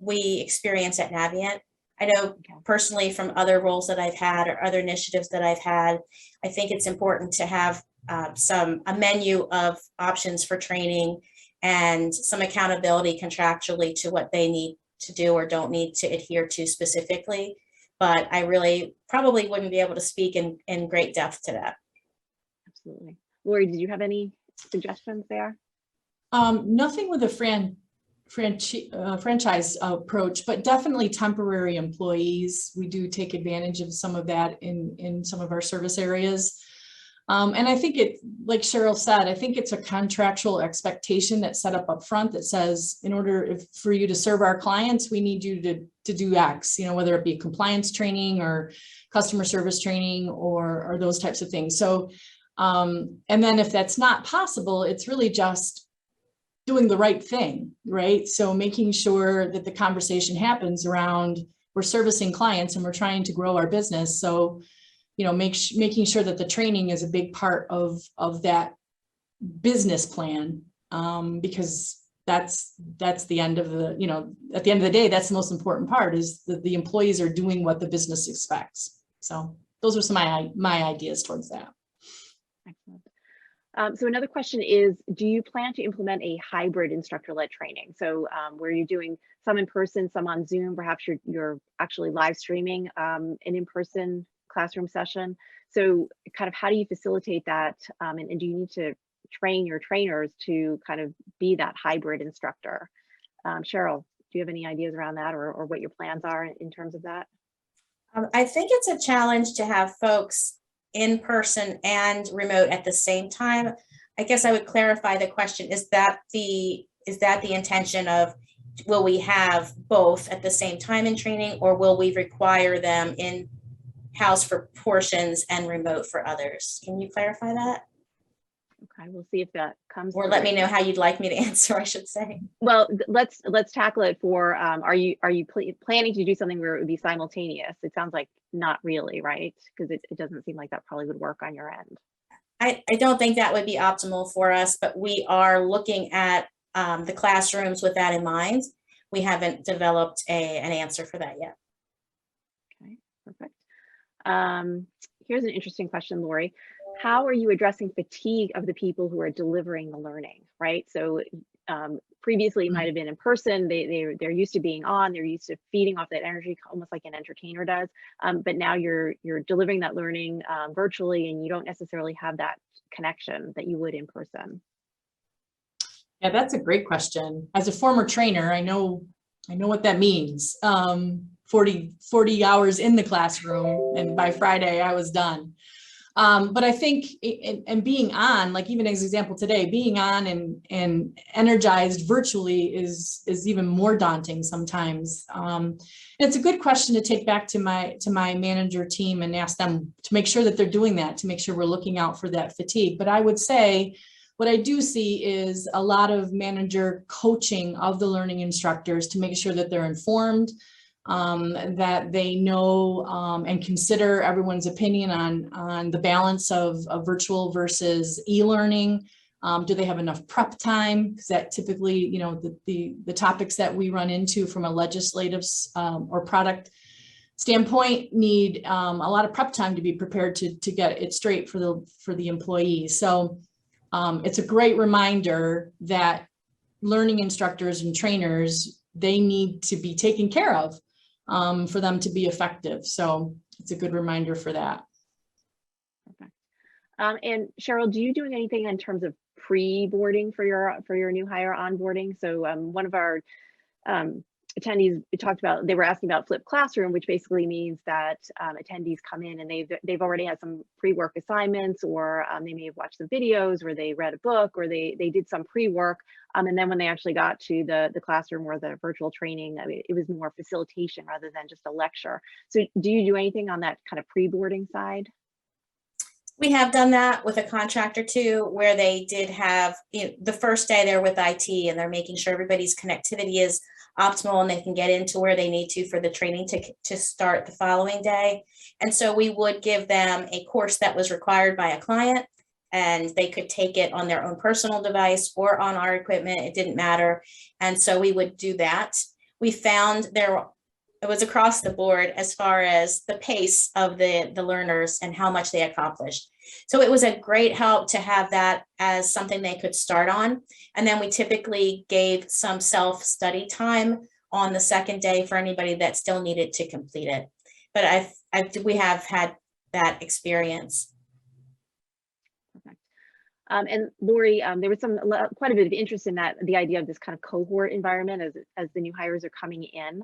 we experience at Navient. I know personally from other roles that I've had or other initiatives that I've had, I think it's important to have a menu of options for training and some accountability contractually to what they need to do or don't need to adhere to specifically. But I really probably wouldn't be able to speak in great depth to that. Absolutely. Laurie, did you have any suggestions there? Nothing with a franchise approach, but definitely temporary employees. We do take advantage of some of that in some of our service areas. And I think like Cheryl said, I think it's a contractual expectation that's set up front that says, in order for you to serve our clients, we need you to do X, whether it be compliance training or customer service training or those types of things. So, and then if that's not possible, it's really just doing the right thing, right? So making sure that the conversation happens around, we're servicing clients and we're trying to grow our business. So, making sure that the training is a big part of that business plan, because that's the end of the, at the end of the day, that's the most important part, is that the employees are doing what the business expects. So those are some of my ideas towards that. Excellent. So another question is, do you plan to implement a hybrid instructor-led training? So where you're doing some in person, some on Zoom, perhaps you're actually live streaming an in-person classroom session. So kind of how do you facilitate that? And do you need to train your trainers to kind of be that hybrid instructor? Cheryl, you have any ideas around that, or what your plans are in terms of that? I think it's a challenge to have folks in person and remote at the same time. I guess I would clarify the question. Is that the intention of, will we have both at the same time in training, or will we require them in-house for portions and remote for others? Can you clarify that? Okay, we'll see if that comes. Or let me know how you'd like me to answer, I should say. Well, let's tackle it for, are you planning to do something where it would be simultaneous? It sounds like not really, right? Because it doesn't seem like that probably would work on your end. I don't think that would be optimal for us, but we are looking at the classrooms with that in mind. We haven't developed an answer for that yet. Okay, perfect. Here's an interesting question, Laurie. How are you addressing fatigue of the people who are delivering the learning, right? So previously it might have been in person, they're used to being on, they're used to feeding off that energy almost like an entertainer does. But now you're delivering that learning virtually, and you don't necessarily have that connection that you would in person. Yeah, that's a great question. As a former trainer, I know what that means. 40 hours in the classroom, and by Friday I was done. But I think, and being on, like even as example today, being on and energized virtually is even more daunting sometimes. And it's a good question to take back to my manager team and ask them to make sure that they're doing that, to make sure we're looking out for that fatigue. But I would say, what I do see is a lot of manager coaching of the learning instructors to make sure that they're informed, that they know and consider everyone's opinion on the balance of virtual versus e-learning. Do they have enough prep time? Because that typically, you know, the topics that we run into from a legislative or product standpoint need a lot of prep time to be prepared to get it straight for the employees. So it's a great reminder that learning instructors and trainers, they need to be taken care of for them to be effective. So it's a good reminder for that. Perfect. And Cheryl, do you do anything in terms of pre-boarding for your new hire onboarding? So one of our attendees talked about, they were asking about flipped classroom, which basically means that attendees come in and they've already had some pre-work assignments, or they may have watched some videos, or they read a book, or they did some pre-work, and then when they actually got to the classroom or the virtual training, I mean, it was more facilitation rather than just a lecture. So do you do anything on that kind of pre-boarding side? We have done that with a contract or two, where they did have, you know, the first day they're with IT and they're making sure everybody's connectivity is optimal and they can get into where they need to for the training to start the following day. And so we would give them a course that was required by a client, and they could take it on their own personal device or on our equipment. It didn't matter. And so we would do that. We found it was across the board as far as the pace of the learners and how much they accomplished. So it was a great help to have that as something they could start on. And then we typically gave some self-study time on the second day for anybody that still needed to complete it. But we have had that experience. Perfect. And Laurie, there was quite a bit of interest in the idea of this kind of cohort environment as the new hires are coming in.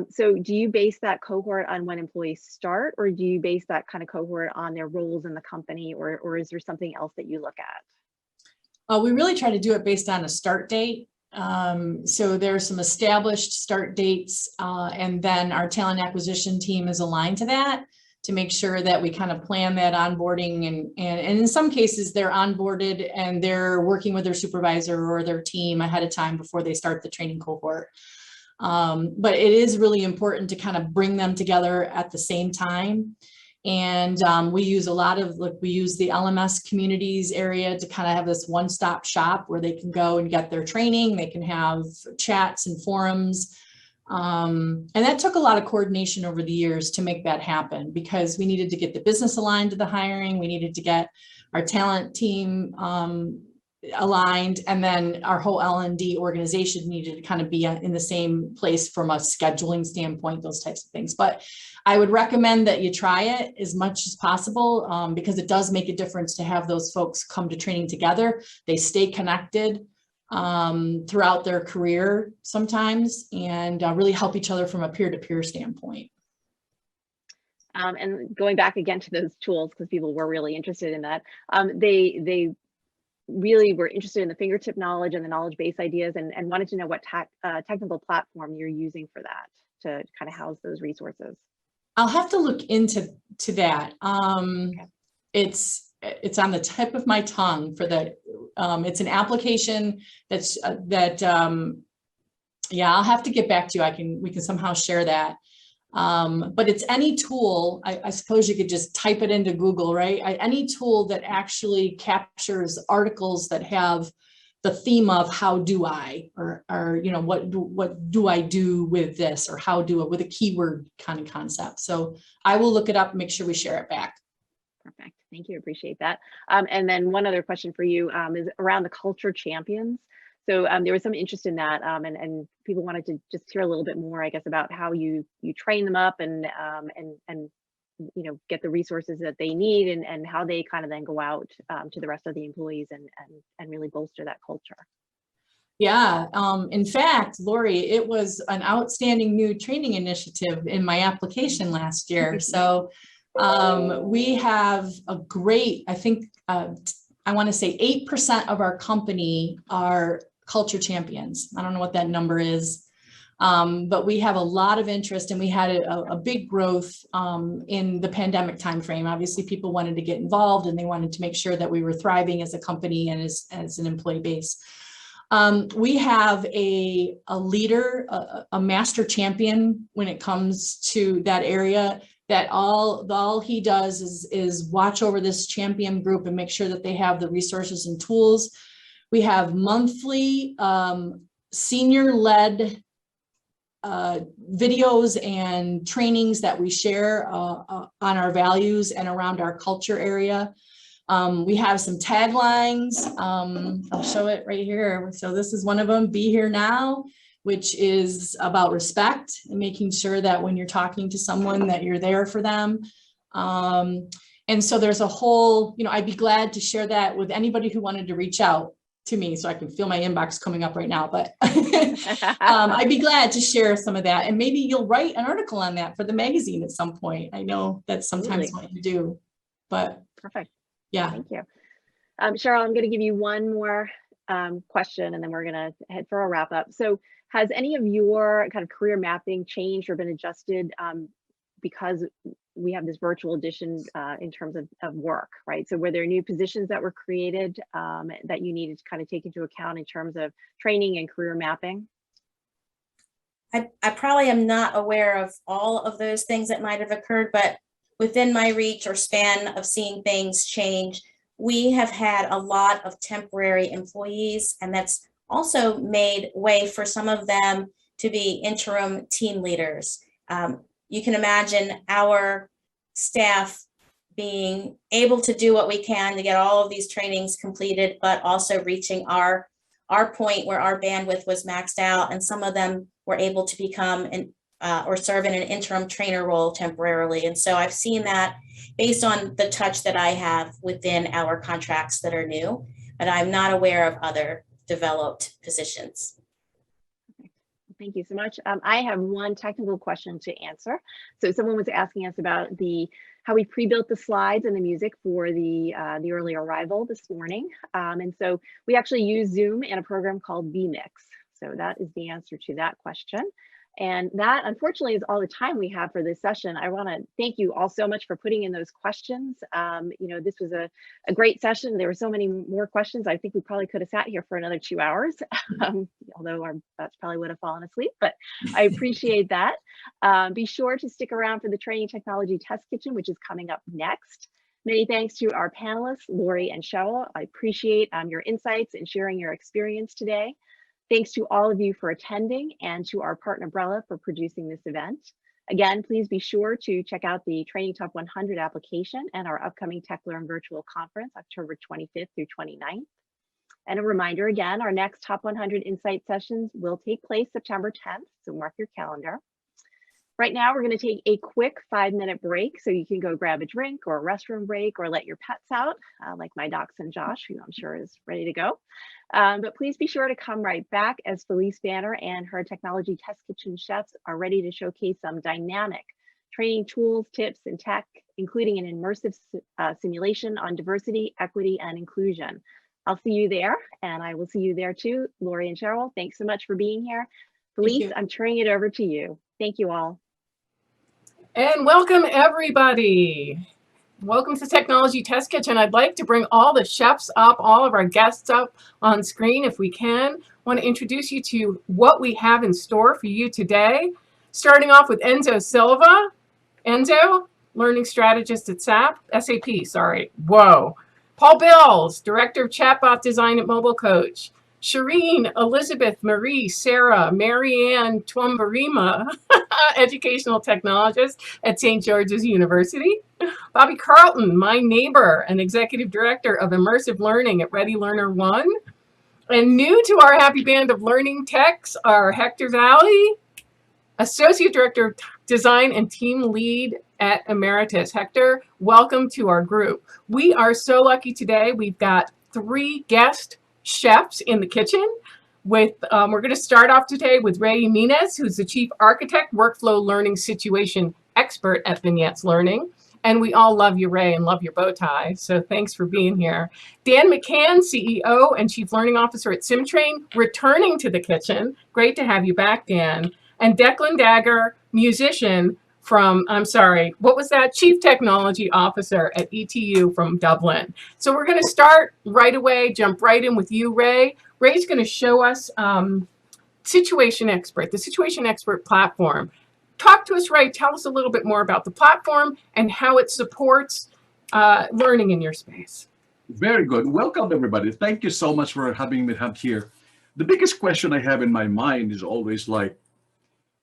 So do you base that cohort on when employees start, or do you base that kind of cohort on their roles in the company, or is there something else that you look at? We really try to do it based on a start date. So there are some established start dates, and then our talent acquisition team is aligned to that to make sure that we kind of plan that onboarding, and in some cases they're onboarded and they're working with their supervisor or their team ahead of time before they start the training cohort. But it is really important to kind of bring them together at the same time. And we use we use the LMS communities area to kind of have this one-stop shop where they can go and get their training. They can have chats and forums. And that took a lot of coordination over the years to make that happen, because we needed to get the business aligned to the hiring. We needed to get our talent team aligned, and then our whole L&D organization needed to kind of be in the same place from a scheduling standpoint, those types of things. But I would recommend that you try it as much as possible, because it does make a difference to have those folks come to training together. They stay connected. throughout their career sometimes, and really help each other from a peer-to-peer standpoint. And going back again to those tools, because people were really interested in that, they really were interested in the fingertip knowledge and the knowledge base ideas, and wanted to know what technical platform you're using for that to kind of house those resources. I'll have to look into that. Okay. It's on the tip of my tongue for the, it's an application that's, yeah, I'll have to get back to you. We can somehow share that. But it's any tool, I suppose you could just type it into Google, right? Any tool that actually captures articles that have the theme of how do I, or you know, what do I do with this, or how do it, with a keyword kind of concept. So I will look it up and make sure we share it back. Perfect. Thank you. Appreciate that. And then one other question for you is around the culture champions. So there was some interest in that, and people wanted to just hear a little bit more, I guess, about how you train them up and you know, get the resources that they need, and how they kind of then go out to the rest of the employees and really bolster that culture. Yeah. In fact, Laurie, it was an outstanding new training initiative in my application last year. So we have a great, I think, I want to say 8% of our company are culture champions. I don't know what that number is, but we have a lot of interest, and we had a big growth in the pandemic timeframe. Obviously, people wanted to get involved, and they wanted to make sure that we were thriving as a company and as an employee base. We have a leader, a master champion when it comes to that area, that all he does is watch over this champion group and make sure that they have the resources and tools. We have monthly senior-led videos and trainings that we share on our values and around our culture area. We have some taglines. I'll show it right here. So this is one of them, be here now, which is about respect and making sure that when you're talking to someone that you're there for them. And so there's a whole, you know, I'd be glad to share that with anybody who wanted to reach out to me, so I can feel my inbox coming up right now, but I'd be glad to share some of that. And maybe you'll write an article on that for the magazine at some point. I know that's sometimes what you do, but perfect. Yeah. Thank you. Cheryl, I'm going to give you one more question, and then we're going to head for a wrap up. So has any of your kind of career mapping changed or been adjusted because we have this virtual edition in terms of work, right? So were there new positions that were created that you needed to kind of take into account in terms of training and career mapping? I probably am not aware of all of those things that might have occurred, but within my reach or span of seeing things change, we have had a lot of temporary employees, and that's also made way for some of them to be interim team leaders. You can imagine our staff being able to do what we can to get all of these trainings completed, but also reaching our point where our bandwidth was maxed out, and some of them were able to become or serve in an interim trainer role temporarily. And so I've seen that based on the touch that I have within our contracts that are new, but I'm not aware of other developed positions. Thank you so much. I have one technical question to answer. So someone was asking us about how we pre-built the slides and the music for the early arrival this morning. And so we actually use Zoom in a program called vMix. So that is the answer to that question. And that, unfortunately, is all the time we have for this session. I want to thank you all so much for putting in those questions. You know, this was a great session. There were so many more questions. I think we probably could have sat here for another 2 hours, although our butts probably would have fallen asleep, but I appreciate that. Be sure to stick around for the Training Technology Test Kitchen, which is coming up next. Many thanks to our panelists, Laurie and Cheryl. I appreciate your insights and sharing your experience today. Thanks to all of you for attending, and to our partner Umbrella for producing this event. Again, please be sure to check out the Training Top 100 application and our upcoming Tech Learn virtual conference, October 25th through 29th. And a reminder again, our next Top 100 Insight sessions will take place September 10th, so mark your calendar. Right now, we're going to take a quick 5-minute break so you can go grab a drink or a restroom break or let your pets out, like my dachshund Josh, who I'm sure is ready to go. But please be sure to come right back as Phylise Banner and her Technology Test Kitchen chefs are ready to showcase some dynamic training tools, tips, and tech, including an immersive simulation on diversity, equity, and inclusion. I'll see you there, and I will see you there too. Laurie and Cheryl, thanks so much for being here. Phylise, I'm turning it over to you. Thank you all. And welcome everybody. Welcome to Technology Test Kitchen. I'd like to bring all the chefs up, all of our guests up on screen if we can. I want to introduce you to what we have in store for you today. Starting off with Enzo Silva. Enzo, learning strategist at SAP, sorry. Whoa. Paul Bills, Director of Chatbot Design at Mobile Coach. Shireen, Elizabeth, Marie, Sarah, Marianne Twumbarima, Educational Technologist at St. George's University. Bobby Carlton, my neighbor and Executive Director of Immersive Learning at Ready Learner One. And new to our happy band of learning techs are Hector Valley, Associate Director of Design and Team Lead at Emeritus. Hector, welcome to our group. We are so lucky today. We've got 3 guest chefs in the kitchen. We're going to start off today with Ray Jimenez, who's the Chief Architect, Workflow Learning Situation Expert at Vignettes Learning. And we all love you, Ray, and love your bow tie. So thanks for being here. Dan McCann, CEO and Chief Learning Officer at SimTrain, returning to the kitchen. Great to have you back, Dan. And Declan Dagger, musician from, what was that? Chief Technology Officer at ETU from Dublin. So we're going to start right away, jump right in with you, Ray. Ray's going to show us Situation Expert, the Situation Expert platform. Talk to us, Ray. Tell us a little bit more about the platform and how it supports learning in your space. Very good. Welcome, everybody. Thank you so much for having me here. The biggest question I have in my mind is always like,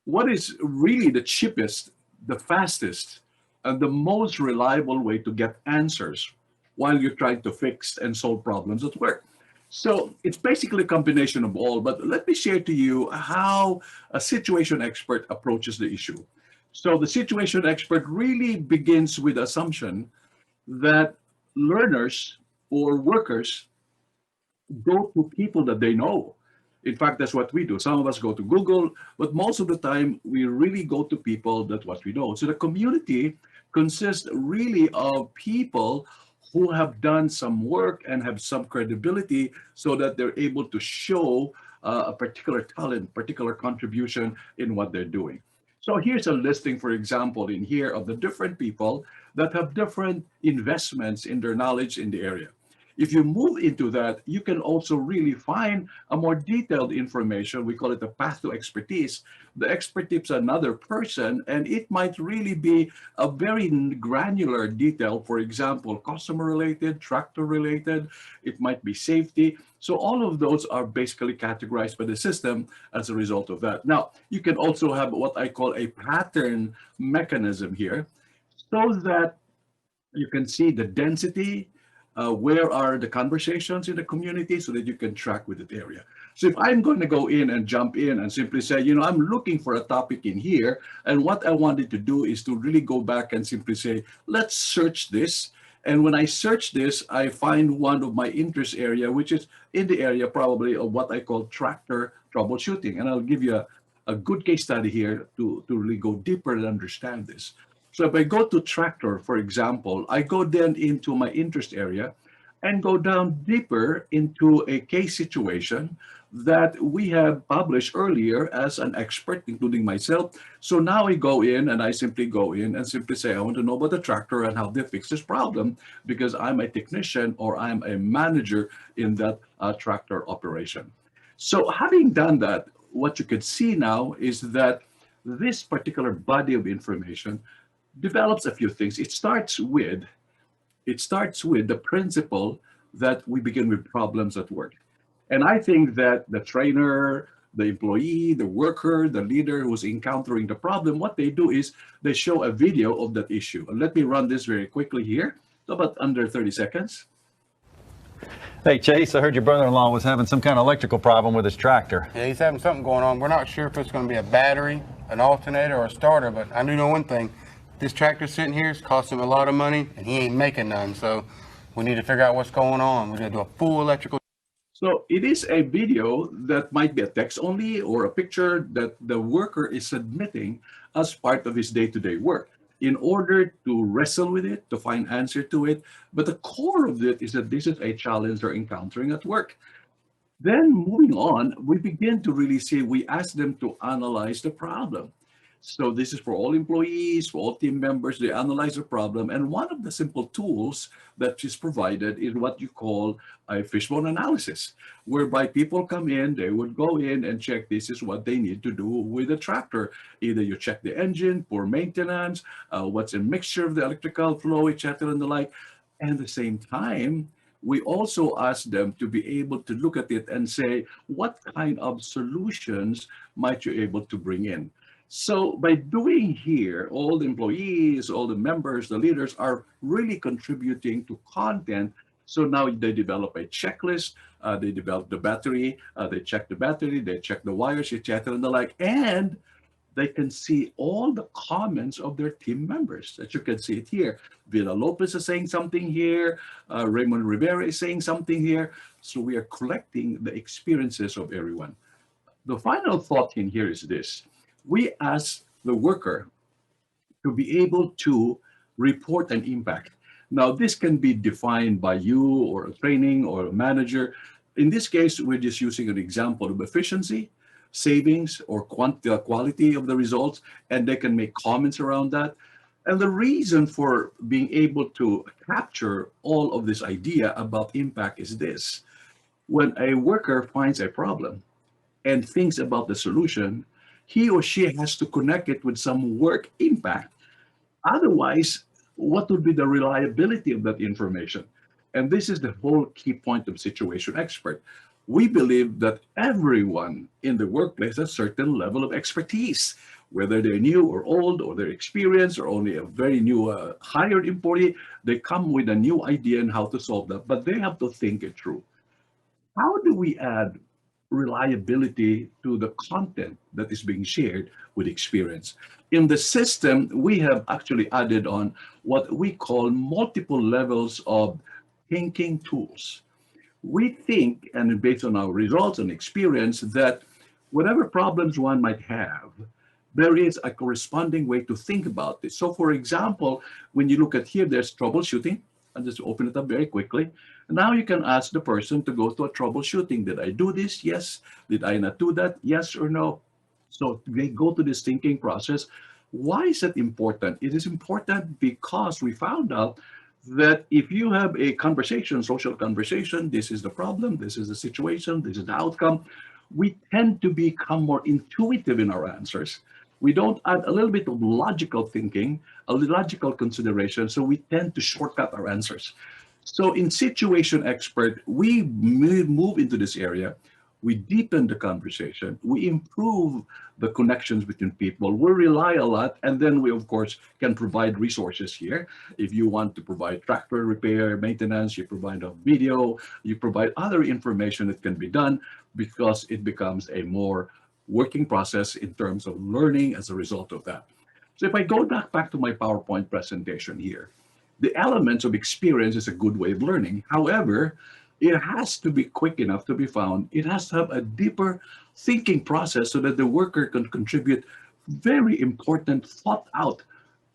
what is really the cheapest, the fastest, and the most reliable way to get answers while you're trying to fix and solve problems at work? So it's basically a combination of all, but let me share to you how a situation expert approaches the issue. So the situation expert really begins with the assumption that learners or workers go to people that they know. In fact, that's what we do. Some of us go to Google, but most of the time we really go to people that what we know. So the community consists really of people who have done some work and have some credibility so that they're able to show a particular talent, particular contribution in what they're doing. So here's a listing, for example, in here of the different people that have different investments in their knowledge in the area. If you move into that, you can also really find a more detailed information. We call it the path to expertise. The expert tips another person, and it might really be a very granular detail. For example, customer related, tractor related, it might be safety. So all of those are basically categorized by the system as a result of that. Now, you can also have what I call a pattern mechanism here so that you can see the density, where are the conversations in the community so that you can track with that area. So if I'm going to go in and jump in and simply say, you know, I'm looking for a topic in here, and what I wanted to do is to really go back and simply say, let's search this. And when I search this, I find one of my interest area, which is in the area probably of what I call tractor troubleshooting. And I'll give you a good case study here to really go deeper and understand this. So if I go to tractor, for example, I go then into my interest area and go down deeper into a case situation that we have published earlier as an expert, including myself. So now I go in and I simply go in and simply say, I want to know about the tractor and how they fix this problem because I'm a technician or I'm a manager in that tractor operation. So having done that, what you can see now is that this particular body of information develops a few things. It starts with the principle that we begin with problems at work. And I think that the trainer, the employee, the worker, the leader who's encountering the problem, what they do is they show a video of that issue. And let me run this very quickly here. It's about under 30 seconds. Hey, Chase, I heard your brother-in-law was having some kind of electrical problem with his tractor. Yeah, he's having something going on. We're not sure if it's going to be a battery an alternator or a starter, but I do know one thing. This tractor sitting here is costing him a lot of money, and he ain't making none. So we need to figure out what's going on. We're going to do a full electrical. So it is a video that might be a text only or a picture that the worker is submitting as part of his day-to-day work in order to wrestle with it, to find answer to it. But the core of it is that this is a challenge they're encountering at work. Then moving on, we begin to really see, we ask them to analyze the problem. So this is for all employees, for all team members, they analyze the problem. And one of the simple tools that is provided is what you call a fishbone analysis, whereby people come in, they would go in and check this is what they need to do with the tractor. Either you check the engine for maintenance, what's a mixture of the electrical flow, etc. and the like. And at the same time, we also ask them to be able to look at it and say, what kind of solutions might you able to bring in? So by doing here, all the employees, all the members, the leaders are really contributing to content. So now they develop a checklist, they develop the battery, they check the battery, they check the wires, etc. and the like, and they can see all the comments of their team members. That you can see it here. Villa Lopez is saying something here. Raymond Rivera is saying something here. So we are collecting the experiences of everyone. The final thought in here is this. We ask the worker to be able to report an impact. Now, this can be defined by you or a training or a manager. In this case, we're just using an example of efficiency, savings, or quality of the results, and they can make comments around that. And the reason for being able to capture all of this idea about impact is this. When a worker finds a problem and thinks about the solution, he or she has to connect it with some work impact. Otherwise, what would be the reliability of that information? And this is the whole key point of Situation Expert. We believe that everyone in the workplace has a certain level of expertise, whether they're new or old, or they're experienced, or only a very new hired employee. They come with a new idea on how to solve that, but they have to think it through. How do we add reliability to the content that is being shared with experience? In the system, we have actually added on what we call multiple levels of thinking tools. We think, and based on our results and experience, that whatever problems one might have, there is a corresponding way to think about this. So for example, when you look at here, there's troubleshooting. I'll just open it up very quickly. Now you can ask the person to go to a troubleshooting. Did I do this? Yes. Did I not do that? Yes or no? So they go to this thinking process. Why is it important? It is important because we found out that if you have a conversation, social conversation, this is the problem, this is the situation, this is the outcome, we tend to become more intuitive in our answers. We don't add a little bit of logical thinking, a logical consideration, so we tend to shortcut our answers. So in Situation Expert, we move into this area, we deepen the conversation, we improve the connections between people, we rely a lot, and then we, of course, can provide resources here. If you want to provide tractor repair, maintenance, you provide a video, you provide other information that can be done because it becomes a more working process in terms of learning as a result of that. So if I go back to my PowerPoint presentation here, the elements of experience is a good way of learning. However, it has to be quick enough to be found. It has to have a deeper thinking process so that the worker can contribute very important thought out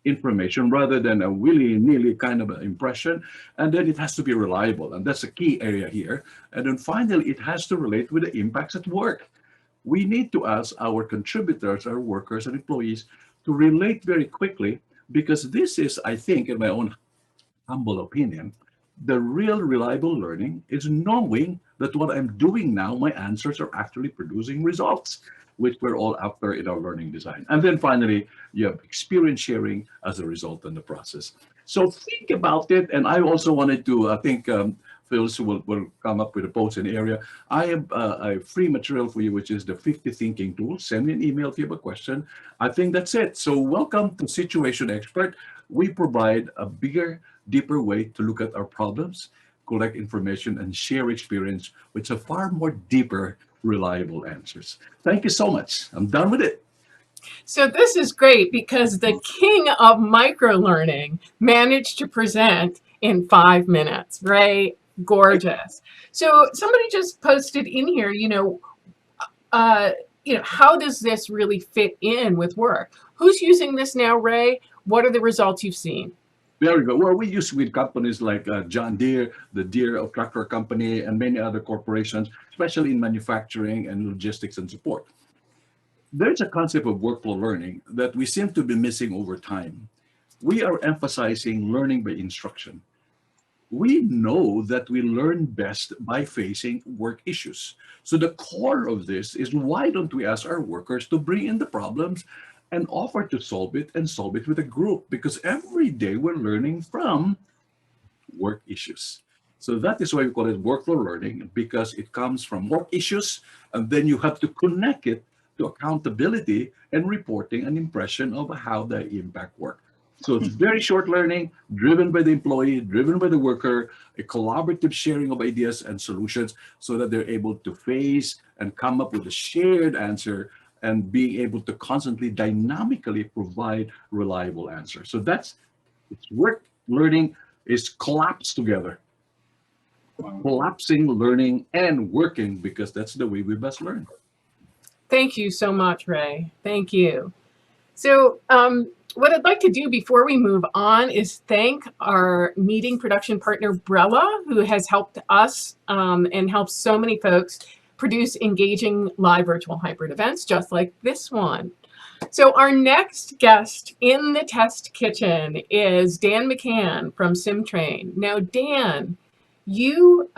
information rather than a willy-nilly kind of an impression. And then it has to be reliable. And that's a key area here. And then finally, it has to relate with the impacts at work. We need to ask our contributors, our workers and employees to relate very quickly, because this is, I think, in my own humble opinion, the real reliable learning is knowing that what I'm doing now, my answers are actually producing results, which we're all after in our learning design. And then finally, you have experience sharing as a result in the process. So think about it. And I also wanted to, I think Phylise will come up with a post in the area. I have a free material for you, which is the 50 thinking tools. Send me an email if you have a question. I think that's it. So welcome to Situation Expert. We provide a bigger, deeper way to look at our problems, collect information, and share experience, which are far more deeper, reliable answers. Thank you so much. I'm done with it. So this is great because the king of microlearning managed to present in 5 minutes, right? Gorgeous. So somebody just posted in here, how does this really fit in with work? Who's using this now, Ray? What are the results you've seen? Very good. Well, we use with companies like John Deere, the Deere Tractor Company, and many other corporations, especially in manufacturing and logistics and support. There's a concept of workflow learning that we seem to be missing over time. We are emphasizing learning by instruction. We know that we learn best by facing work issues. So the core of this is, why don't we ask our workers to bring in the problems and offer to solve it, and solve it with a group? Because every day we're learning from work issues. So that is why we call it workflow learning, because it comes from work issues, and then you have to connect it to accountability and reporting an impression of how they impact work. So it's very short learning, driven by the employee, driven by the worker, a collaborative sharing of ideas and solutions so that they're able to face and come up with a shared answer, and being able to constantly dynamically provide reliable answers. So it's work learning is collapsed together. Collapsing learning and working, because that's the way we best learn. Thank you so much, Ray. Thank you. So what I'd like to do before we move on is thank our meeting production partner, Brella, who has helped us and helped so many folks produce engaging live virtual hybrid events just like this one. So our next guest in the test kitchen is Dan McCann from SimTrain. Now, Dan, you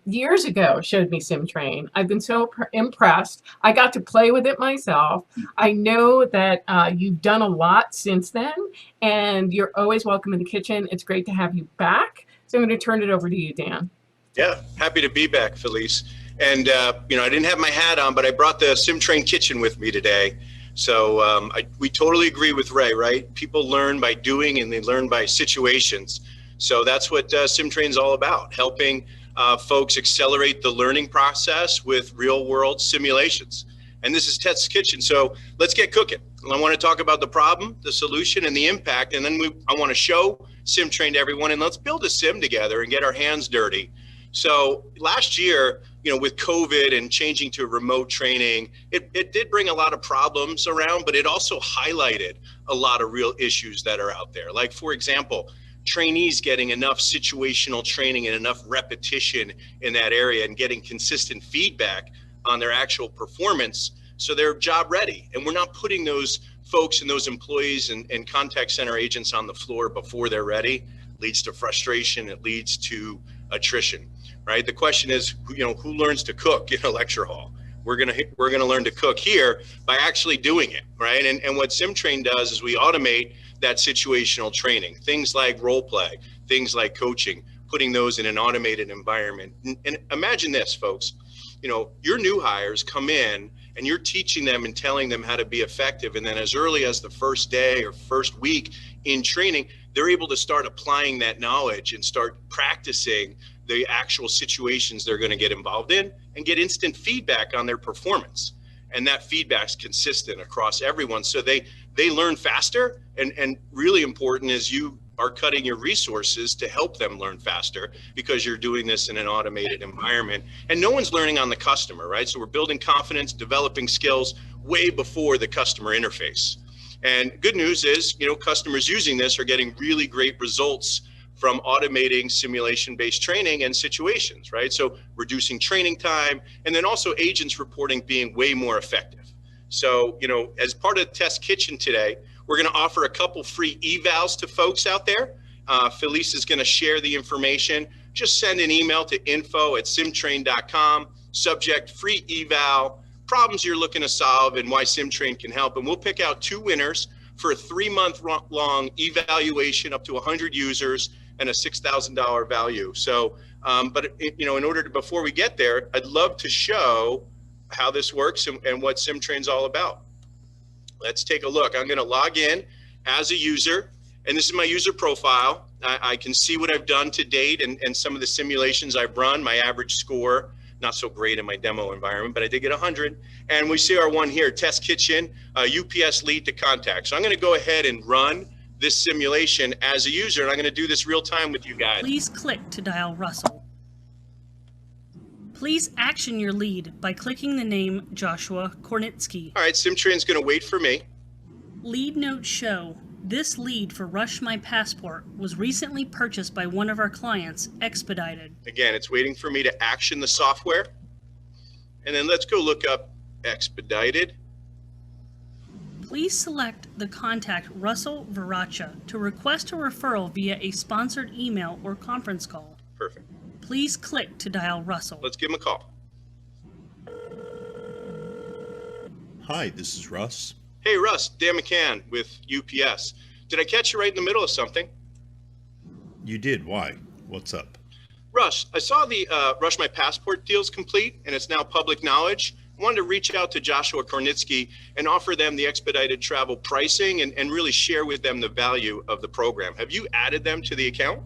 years ago showed me SimTrain. I've been so impressed. I got to play with it myself. I know that you've done a lot since then, and you're always welcome in the kitchen. It's great to have you back. So I'm going to turn it over to you, Dan. Yeah, happy to be back, Phylise. And I didn't have my hat on, but I brought the SimTrain kitchen with me today. So we totally agree with Ray, right? People learn by doing, and they learn by situations. So that's what SimTrain's all about, helping folks accelerate the learning process with real world simulations. And this is Ted's Kitchen, so let's get cooking. I want to talk about the problem, the solution, and the impact, and then I want to show SimTrain to everyone, and let's build a sim together and get our hands dirty. So last year, with COVID and changing to remote training, it did bring a lot of problems around, but it also highlighted a lot of real issues that are out there. Like, for example, trainees getting enough situational training and enough repetition in that area and getting consistent feedback on their actual performance so they're job ready. And we're not putting those folks and those employees and contact center agents on the floor before they're ready. It leads to frustration, it leads to attrition, right? The question is, who learns to cook in a lecture hall? We're gonna learn to cook here by actually doing it, right? And what SimTrain does is we automate that situational training, things like role play, things like coaching, putting those in an automated environment. And imagine this, folks, your new hires come in and you're teaching them and telling them how to be effective. And then as early as the first day or first week in training, they're able to start applying that knowledge and start practicing the actual situations they're going to get involved in and get instant feedback on their performance. And that feedback's consistent across everyone. So they learn faster, and really important is you are cutting your resources to help them learn faster because you're doing this in an automated environment. And no one's learning on the customer, right? So we're building confidence, developing skills way before the customer interface. And good news is, customers using this are getting really great results from automating simulation-based training and situations, right? So reducing training time, and then also agents reporting being way more effective. So, as part of the Test Kitchen today, we're gonna offer a couple free evals to folks out there. Phylise is gonna share the information. Just send an email to info@simtrain.com, subject free eval, problems you're looking to solve and why SimTrain can help. And we'll pick out 2 winners for a 3-month-long evaluation up to 100 users and a $6,000 value. So, but in order to, before we get there, I'd love to show how this works and what SimTrain's all about. Let's take a look. I'm gonna log in as a user, and this is my user profile. I can see what I've done to date and some of the simulations I've run. My average score, not so great in my demo environment, but I did get 100. And we see our one here, test kitchen, UPS lead to contact. So I'm going to go ahead and run this simulation as a user, and I'm going to do this real time with you guys. Please click to dial Russell. Please action your lead by clicking the name Joshua Kornitsky. All right, SimTrain's going to wait for me. Lead notes show this lead for Rush My Passport was recently purchased by one of our clients, Expedited. Again, it's waiting for me to action the software. And then let's go look up Expedited. Please select the contact Russell Viracha to request a referral via a sponsored email or conference call. Perfect. Please click to dial Russell. Let's give him a call. Hi, this is Russ. Hey, Russ, Dan McCann with UPS. Did I catch you right in the middle of something? You did. Why? What's up? Russ, I saw the Rush My Passport deal's complete, and it's now public knowledge. I wanted to reach out to Joshua Kornitsky and offer them the expedited travel pricing and really share with them the value of the program. Have you added them to the account?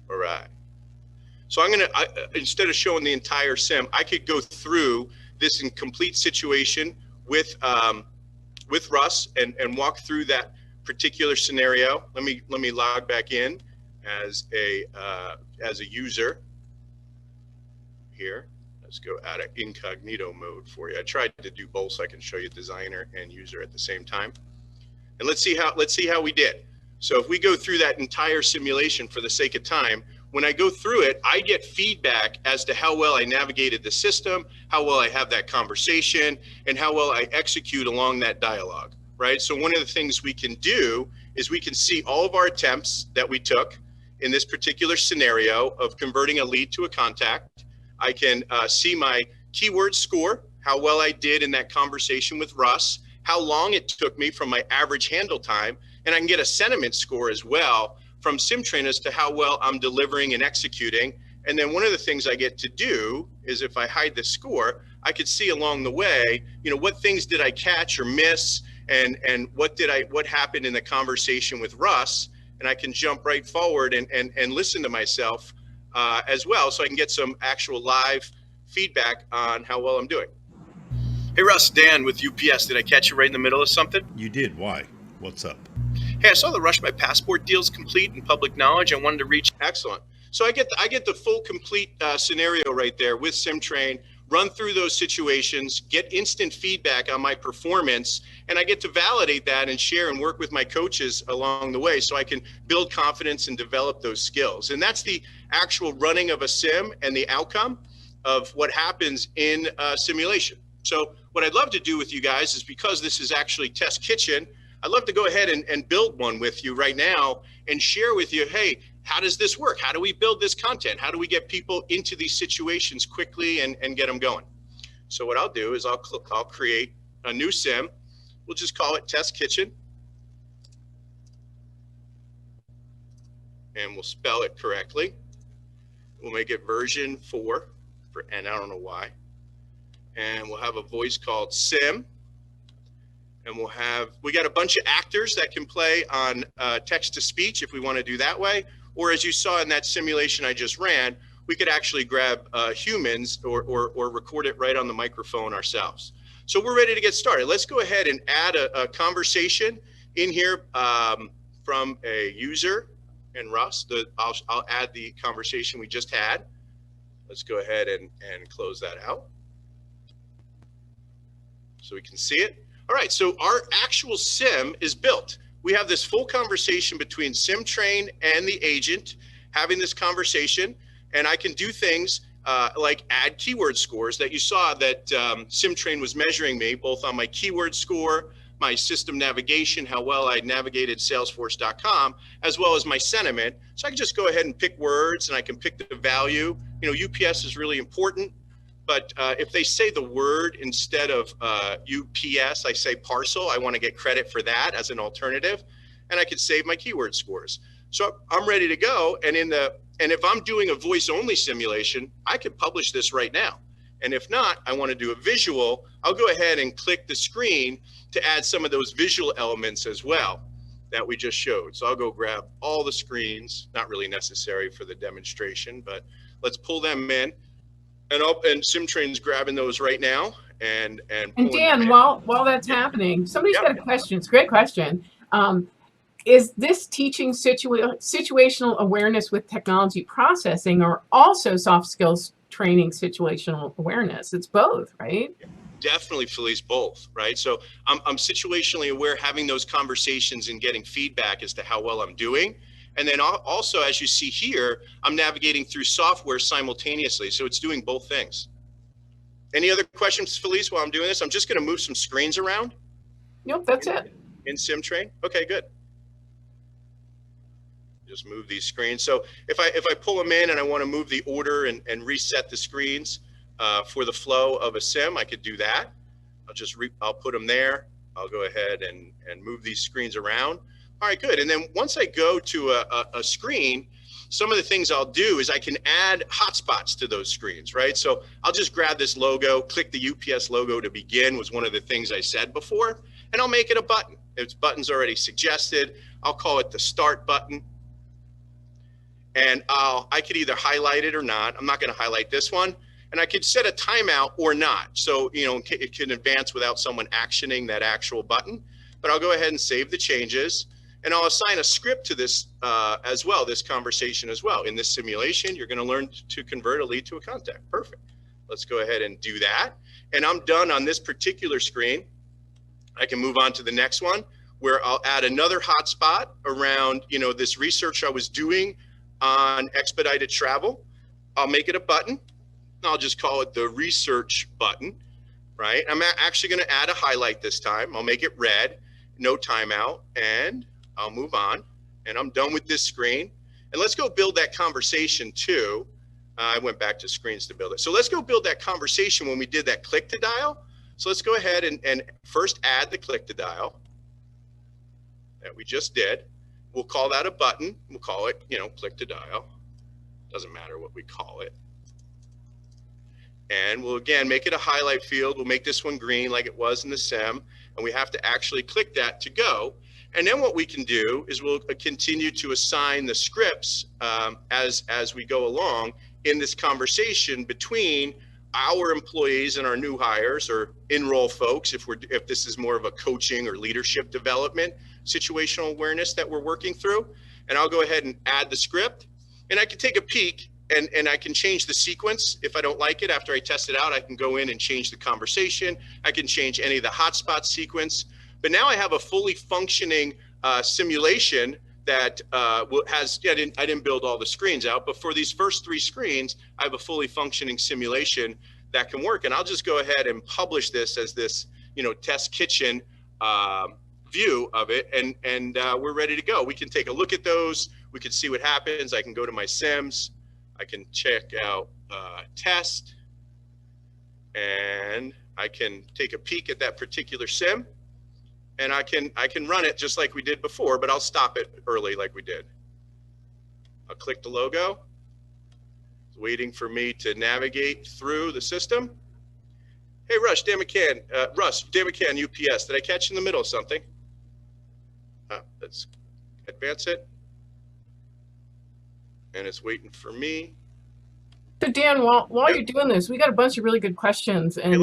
All right. So I'm going to, instead of showing the entire sim, I could go through this in complete situation with Russ and walk through that particular scenario. Let me log back in as a user here. Let's go out of incognito mode for you. I tried to do both so I can show you designer and user at the same time. And let's see how we did. So if we go through that entire simulation for the sake of time, when I go through it, I get feedback as to how well I navigated the system, how well I have that conversation, and how well I execute along that dialogue, right? So one of the things we can do is we can see all of our attempts that we took in this particular scenario of converting a lead to a contact. I can see my keyword score, how well I did in that conversation with Russ, how long it took me from my average handle time, and I can get a sentiment score as well from SimTrain as to how well I'm delivering and executing. And then one of the things I get to do is if I hide the score, I could see along the way, you know, what things did I catch or miss, and what happened in the conversation with Russ, and I can jump right forward and listen to myself as well, so I can get some actual live feedback on how well I'm doing. Hey Russ, Dan with UPS. Did I catch you right in the middle of something? You did. Why? What's up? Hey, I saw the Rush My Passport deal's complete and public knowledge. I wanted to reach. Excellent. So I get the full complete scenario right there with SimTrain. Run through those situations, get instant feedback on my performance, and I get to validate that and share and work with my coaches along the way so I can build confidence and develop those skills. And that's the actual running of a sim and the outcome of what happens in a simulation. So what I'd love to do with you guys is, because this is actually Test Kitchen, I'd love to go ahead and build one with you right now and share with you, hey, how does this work? How do we build this content? How do we get people into these situations quickly and get them going? So what I'll do is I'll create a new sim. We'll just call it Test Kitchen. And we'll spell it correctly. We'll make it version 4 and I don't know why. And we'll have a voice called Sim. And we got a bunch of actors that can play on text to speech if we want to do that way. Or as you saw in that simulation I just ran, we could actually grab humans or record it right on the microphone ourselves. So we're ready to get started. Let's go ahead and add a conversation in here from a user and Russ. I'll add the conversation we just had. Let's go ahead and close that out so we can see it. All right, so our actual sim is built. We have this full conversation between SimTrain and the agent having this conversation, and I can do things like add keyword scores that you saw that SimTrain was measuring me, both on my keyword score, my system navigation, how well I navigated Salesforce.com, as well as my sentiment. So I can just go ahead and pick words, and I can pick the value. You know, UPS is really important. But if they say the word instead of UPS, I say parcel, I want to get credit for that as an alternative, and I could save my keyword scores. So I'm ready to go. And if I'm doing a voice only simulation, I could publish this right now. And if not, I want to do a visual, I'll go ahead and click the screen to add some of those visual elements as well. that we just showed. So I'll go grab all the screens, not really necessary for the demonstration, but let's pull them in. And SimTrain's grabbing those right now. And Dan, while that's happening, somebody's got a question. It's a great question. Is this teaching situational awareness with technology processing, or also soft skills training situational awareness? It's both, right? Definitely, Phylise, both, right? So I'm situationally aware, having those conversations and getting feedback as to how well I'm doing. And then also, as you see here, I'm navigating through software simultaneously. So it's doing both things. Any other questions, Phylise, while I'm doing this? I'm just going to move some screens around. Nope, that's it. In SimTrain? Okay, good. Just move these screens. So if I pull them in and I want to move the order and reset the screens for the flow of a sim, I could do that. I'll put them there. I'll go ahead and move these screens around. All right, good. And then once I go to a screen, some of the things I'll do is I can add hotspots to those screens, right? So I'll just grab this logo, click the UPS logo to begin, was one of the things I said before, and I'll make it a button. Its button's already suggested. I'll call it the start button. And I could either highlight it or not. I'm not going to highlight this one. And I could set a timeout or not. So, it can advance without someone actioning that actual button. But I'll go ahead and save the changes. And I'll assign a script to this as well, this conversation as well. In this simulation, you're going to learn to convert a lead to a contact. Perfect. Let's go ahead and do that. And I'm done on this particular screen. I can move on to the next one where I'll add another hotspot around, this research I was doing on expedited travel. I'll make it a button. I'll just call it the research button, right? I'm actually going to add a highlight this time. I'll make it red, no timeout, and I'll move on. And I'm done with this screen. And let's go build that conversation too. I went back to screens to build it. So let's go build that conversation when we did that click to dial. So let's go ahead and first add the click to dial that we just did. We'll call that a button. We'll call it, click to dial. Doesn't matter what we call it. And we'll again make it a highlight field. We'll make this one green like it was in the sim. And we have to actually click that to go. And then what we can do is we'll continue to assign the scripts as we go along in this conversation between our employees and our new hires or enroll folks, if this is more of a coaching or leadership development situational awareness that we're working through. And I'll go ahead and add the script, and I can take a peek and I can change the sequence. If I don't like it after I test it out, I can go in and change the conversation. I can change any of the hotspot sequence. But now I have a fully functioning simulation that I didn't build all the screens out, but for these first 3 screens, I have a fully functioning simulation that can work. And I'll just go ahead and publish this as this, test kitchen view of it, and we're ready to go. We can take a look at those. We can see what happens. I can go to my sims. I can check out test, and I can take a peek at that particular sim. And I can run it just like we did before, but I'll stop it early like we did. I'll click the logo. It's waiting for me to navigate through the system. Hey, Russ, Dan McCann, UPS. Did I catch in the middle of something? Let's advance it. And it's waiting for me. So Dan, while you're doing this, we got a bunch of really good questions, and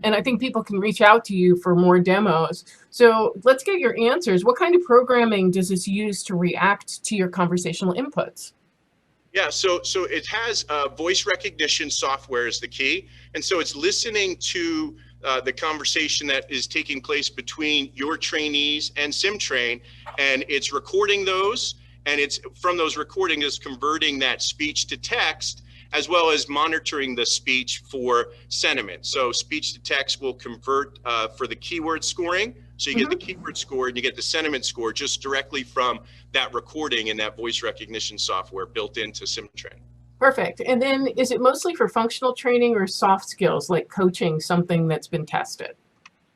I think people can reach out to you for more demos. So let's get your answers. What kind of programming does this use to react to your conversational inputs? Yeah, so it has voice recognition software is the key, and so it's listening to the conversation that is taking place between your trainees and SimTrain, and it's recording those, and it's from those recordings is converting that speech to text, as well as monitoring the speech for sentiment. So speech to text will convert for the keyword scoring. So you get the keyword score and you get the sentiment score just directly from that recording and that voice recognition software built into SimTrain. Perfect. And then is it mostly for functional training or soft skills, like coaching something that's been tested?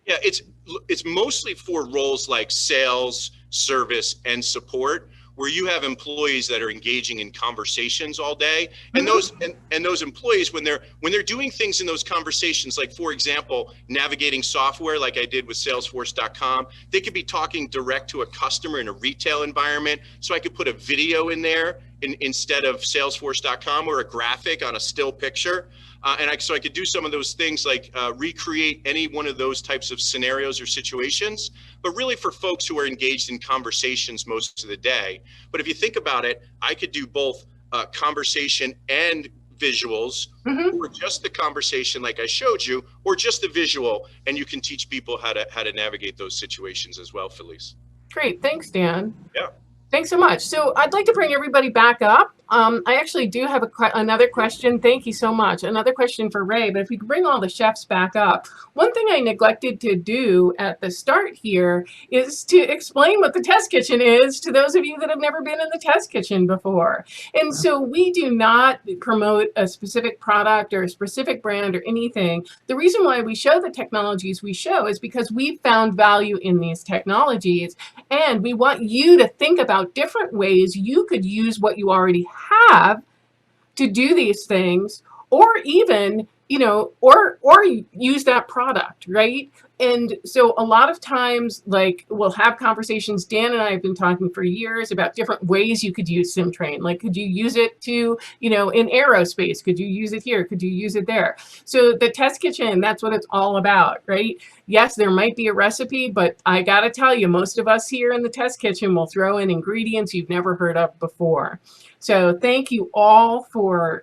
Yeah, it's mostly for roles like sales, service, and support, where you have employees that are engaging in conversations all day, and those employees, when they're doing things in those conversations, like for example, navigating software like I did with Salesforce.com, they could be talking direct to a customer in a retail environment. So I could put a video in there instead of Salesforce.com, or a graphic on a still picture. So I could do some of those things like recreate any one of those types of scenarios or situations, but really for folks who are engaged in conversations most of the day. But if you think about it, I could do both conversation and visuals, or just the conversation like I showed you, or just the visual, and you can teach people how to navigate those situations as well, Phylise. Great, thanks, Dan. Yeah. Thanks so much. So I'd like to bring everybody back up. I actually do have another question. Thank you so much. Another question for Ray, but if we could bring all the chefs back up. One thing I neglected to do at the start here is to explain what the test kitchen is to those of you that have never been in the test kitchen before. And so we do not promote a specific product or a specific brand or anything. The reason why we show the technologies we show is because we found value in these technologies, and we want you to think about different ways you could use what you already have to do these things, or even, or use that product, right? And so a lot of times, like, we'll have conversations, Dan and I have been talking for years about different ways you could use SimTrain. Like, could you use it to, in aerospace? Could you use it here? Could you use it there? So the test kitchen, that's what it's all about, right? Yes, there might be a recipe, but I got to tell you, most of us here in the test kitchen will throw in ingredients you've never heard of before. So thank you all for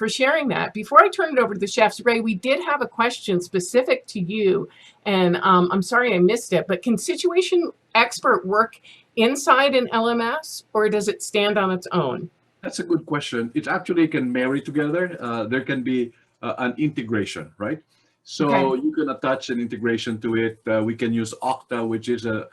sharing that. Before I turn it over to the chefs, Ray, we did have a question specific to you, and I'm sorry I missed it, but can Situation Expert work inside an LMS, or does it stand on its own? That's a good question. It actually can marry together. There can be an integration, right? So you can attach an integration to it. We can use Okta, which is a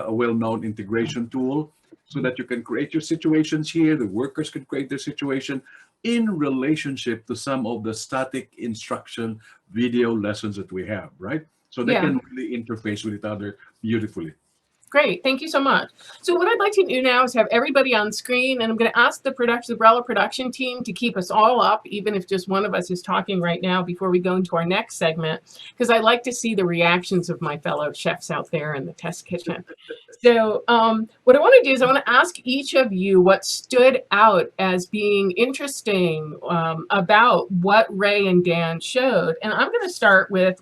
well-known integration tool, so that you can create your situations here. The workers can create their situation in relationship to some of the static instruction video lessons that we have, right? So they can really interface with each other beautifully. Great, thank you so much. So what I'd like to do now is have everybody on screen, and I'm going to ask the Umbrella production team to keep us all up, even if just one of us is talking right now before we go into our next segment, because I like to see the reactions of my fellow chefs out there in the test kitchen. So what I want to do is I want to ask each of you what stood out as being interesting about what Ray and Dan showed. And I'm going to start with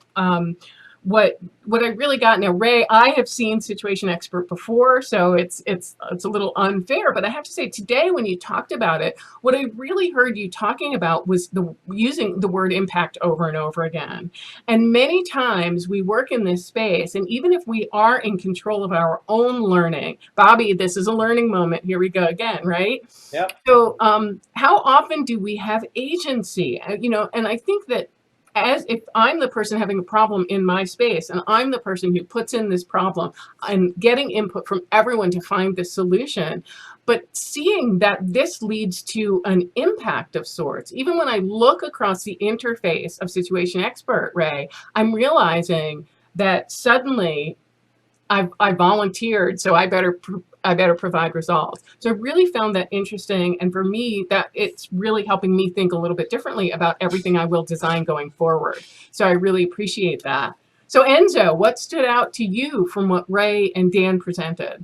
what I really got. Now, Ray, I have seen Situation Expert before, so it's a little unfair, but I have to say today when you talked about it, what I really heard you talking about was using the word impact over and over again. And many times we work in this space, and even if we are in control of our own learning, Bobby, this is a learning moment. Here we go again, right? Yep. So how often do we have agency? And I think that as if I'm the person having a problem in my space, and I'm the person who puts in this problem, I'm getting input from everyone to find the solution. But seeing that this leads to an impact of sorts, even when I look across the interface of Situation Expert, Ray, I'm realizing that suddenly I volunteered, so I better provide results. So I really found that interesting. And for me, that it's really helping me think a little bit differently about everything I will design going forward. So I really appreciate that. So Enzo, what stood out to you from what Ray and Dan presented?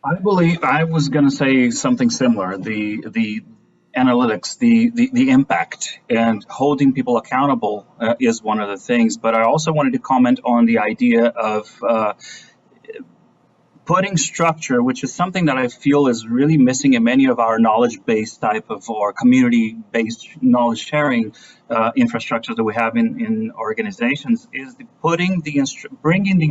I believe I was going to say something similar. The analytics, the impact, and holding people accountable is one of the things. But I also wanted to comment on the idea of putting structure, which is something that I feel is really missing in many of our knowledge-based type of or community-based knowledge sharing infrastructures that we have in organizations, is bringing the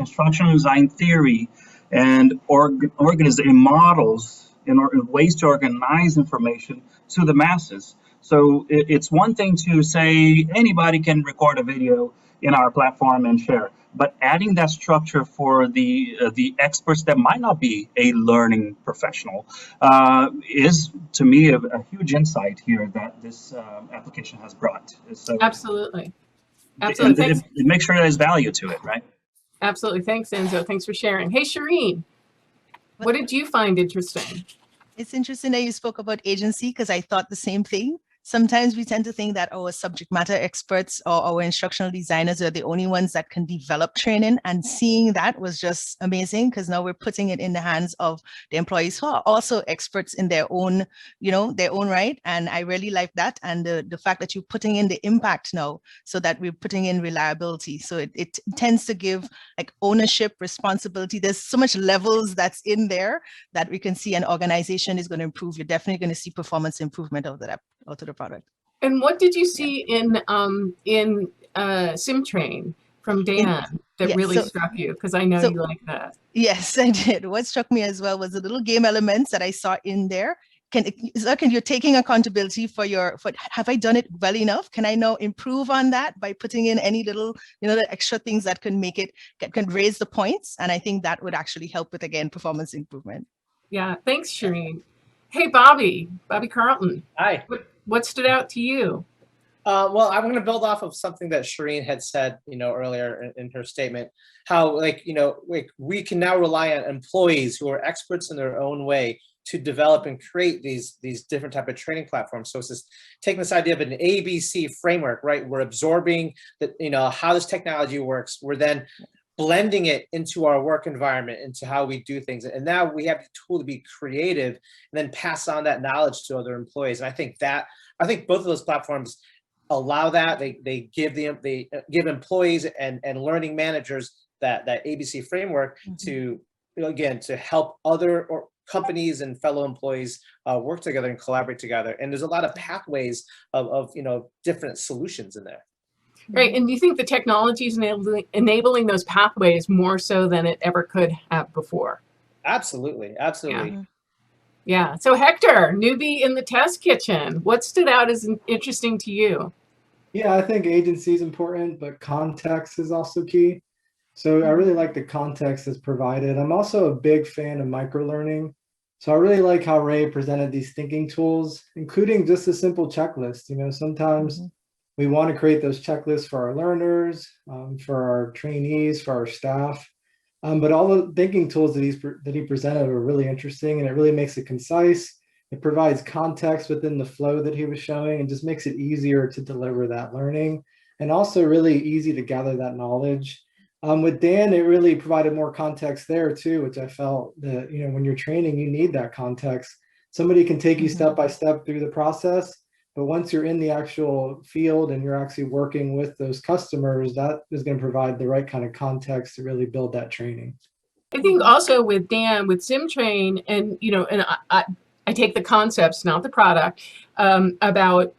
instructional design theory and organizing models and ways to organize information to the masses. So it's one thing to say anybody can record a video in our platform and share, but adding that structure for the experts that might not be a learning professional is, to me, a huge insight here that this application has brought. So Absolutely. It makes sure there's value to it, right? Absolutely. Thanks, Enzo. Thanks for sharing. Hey, Shireen. What did you find interesting? It's interesting that you spoke about agency because I thought the same thing. Sometimes we tend to think that our subject matter experts or our instructional designers are the only ones that can develop training, and seeing that was just amazing because now we're putting it in the hands of the employees who are also experts in their own, their own right. And I really like that. And the fact that you're putting in the impact now so that we're putting in reliability. So it tends to give like ownership, responsibility. There's so much levels that's in there that we can see an organization is going to improve. You're definitely going to see performance improvement out of the product. And what did you see in SimTrain from Dan that really struck you? Because I know you like that. Yes, I did. What struck me as well was the little game elements that I saw in there. You're taking accountability for have I done it well enough? Can I now improve on that by putting in any little, the extra things that can make it, can raise the points? And I think that would actually help with, again, performance improvement. Yeah, thanks, Shireen. Hey, Bobby Carlton. Hi. What stood out to you? Well, I'm going to build off of something that Shireen had said, earlier in her statement, how we can now rely on employees who are experts in their own way to develop and create these different type of training platforms. So it's just taking this idea of an ABC framework, right? We're absorbing how this technology works. We're then blending it into our work environment, into how we do things. And now we have the tool to be creative and then pass on that knowledge to other employees. And I think both of those platforms allow that. They give employees and learning managers that ABC framework to, again, to help other companies and fellow employees work together and collaborate together. And there's a lot of pathways of different solutions in there. Right, and do you think the technology is enabling those pathways more so than it ever could have before? Absolutely. Yeah. So Hector, newbie in the test kitchen, what stood out as interesting to you? Yeah, I think agency is important, but context is also key. So I really like the context that's provided. I'm also a big fan of microlearning. So I really like how Ray presented these thinking tools, including just a simple checklist. Sometimes we want to create those checklists for our learners, for our trainees, for our staff. But all the thinking tools that he presented were really interesting, and it really makes it concise. It provides context within the flow that he was showing and just makes it easier to deliver that learning, and also really easy to gather that knowledge. With Dan, it really provided more context there too, which I felt that, when you're training, you need that context. Somebody can take you step by step through the process, but once you're in the actual field and you're actually working with those customers, that is going to provide the right kind of context to really build that training. I think also with Dan, with SimTrain, and and I take the concepts, not the product, about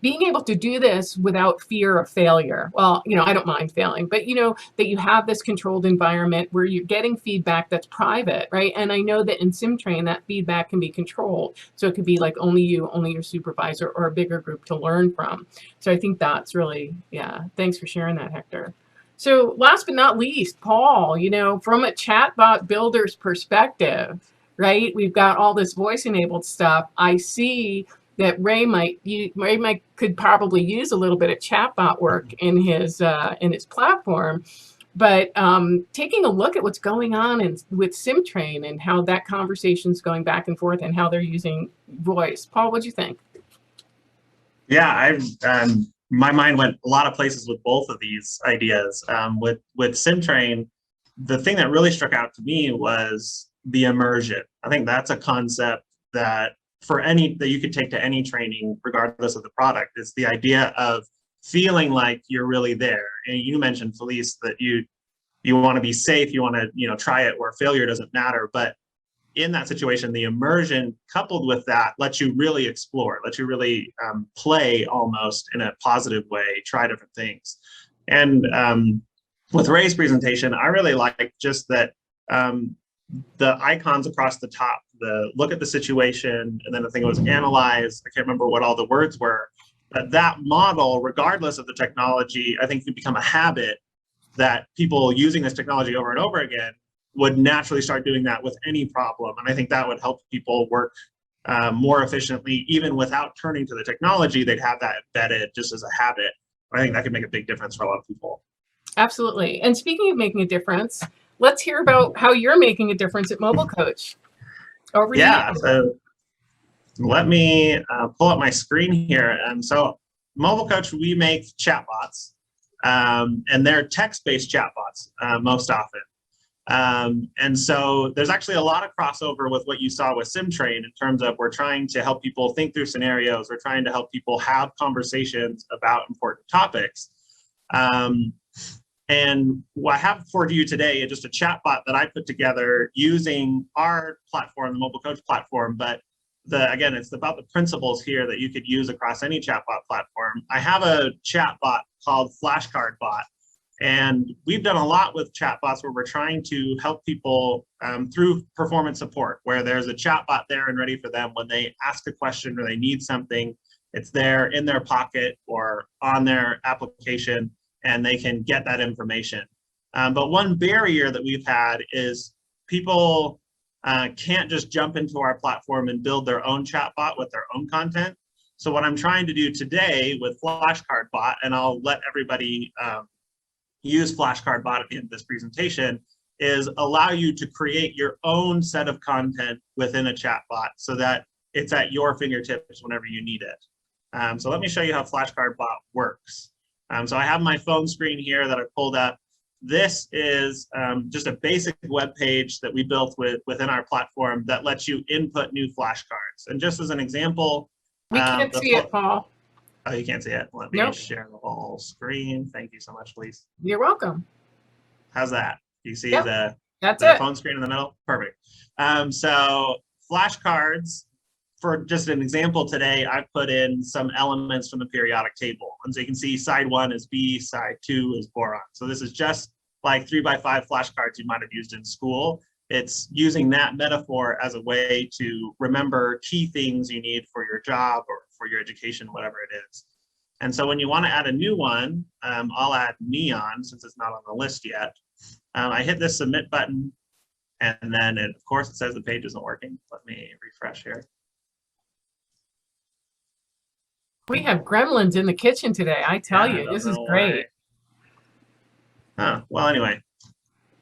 being able to do this without fear of failure. Well, I don't mind failing, but that you have this controlled environment where you're getting feedback that's private, right? And I know that in SimTrain, that feedback can be controlled. So it could be like only you, only your supervisor, or a bigger group to learn from. So I think that's really, thanks for sharing that, Hector. So last but not least, Paul, from a chatbot builder's perspective, right? We've got all this voice-enabled stuff. I see that Ray could probably use a little bit of chatbot work in his platform, but taking a look at what's going on with SimTrain and how that conversation's going back and forth and how they're using voice. Paul, what'd you think? Yeah, my mind went a lot of places with both of these ideas. With SimTrain, the thing that really struck out to me was the immersion. I think that's a concept that that you could take to any training, regardless of the product. It's the idea of feeling like you're really there. And you mentioned, Phylise, that you want to be safe, you want to try it where failure doesn't matter. But in that situation, the immersion coupled with that lets you really explore, lets you really play almost in a positive way, try different things. And with Ray's presentation, I really like just that the icons across the top, the look at the situation, and then I think it was analyze. I can't remember what all the words were, but that model, regardless of the technology, I think could become a habit that people using this technology over and over again would naturally start doing that with any problem. And I think that would help people work more efficiently, even without turning to the technology. They'd have that embedded just as a habit. I think that could make a big difference for a lot of people. Absolutely. And speaking of making a difference, let's hear about how you're making a difference at Mobile Coach. Over to Yeah, you. so let me pull up my screen here. So Mobile Coach, we make chatbots, and they're text-based chatbots most often. And so there's actually a lot of crossover with what you saw with SimTrain in terms of we're trying to help people think through scenarios. We're trying to help people have conversations about important topics. And what I have for you today is just a chatbot that I put together using our platform, the Mobile Coach platform. But again, it's about the principles here that you could use across any chatbot platform. I have a chatbot called Flashcard Bot. And we've done a lot with chatbots where we're trying to help people through performance support, where there's a chatbot there and ready for them when they ask a question or they need something. It's there in their pocket or on their application, and they can get that information. But one barrier that we've had is people can't just jump into our platform and build their own chatbot with their own content. So what I'm trying to do today with Flashcard Bot, and I'll let everybody use Flashcard Bot at the end of this presentation, is allow you to create your own set of content within a chatbot so that it's at your fingertips whenever you need it. So let me show you how Flashcard Bot works. So I have my phone screen here that I pulled up. This is just a basic web page that we built within our platform that lets you input new flashcards. And just as an example, we can't see it, Paul. Oh, you can't see it. Let me share the whole screen. Thank you so much, Phylise. You're welcome. How's that? You see That's the it. phone screen in the middle? Perfect. So flashcards, for just an example today, I've put in some elements from the periodic table. And so you can see side 1 is B, side 2 is boron. So this is just like 3x5 flashcards you might have used in school. It's using that metaphor as a way to remember key things you need for your job or for your education, whatever it is. And so when you want to add a new one, I'll add neon since it's not on the list yet. I hit this submit button, and then of course it says the page isn't working. Let me refresh here. We have gremlins in the kitchen today. I tell you, this is great. Well, anyway,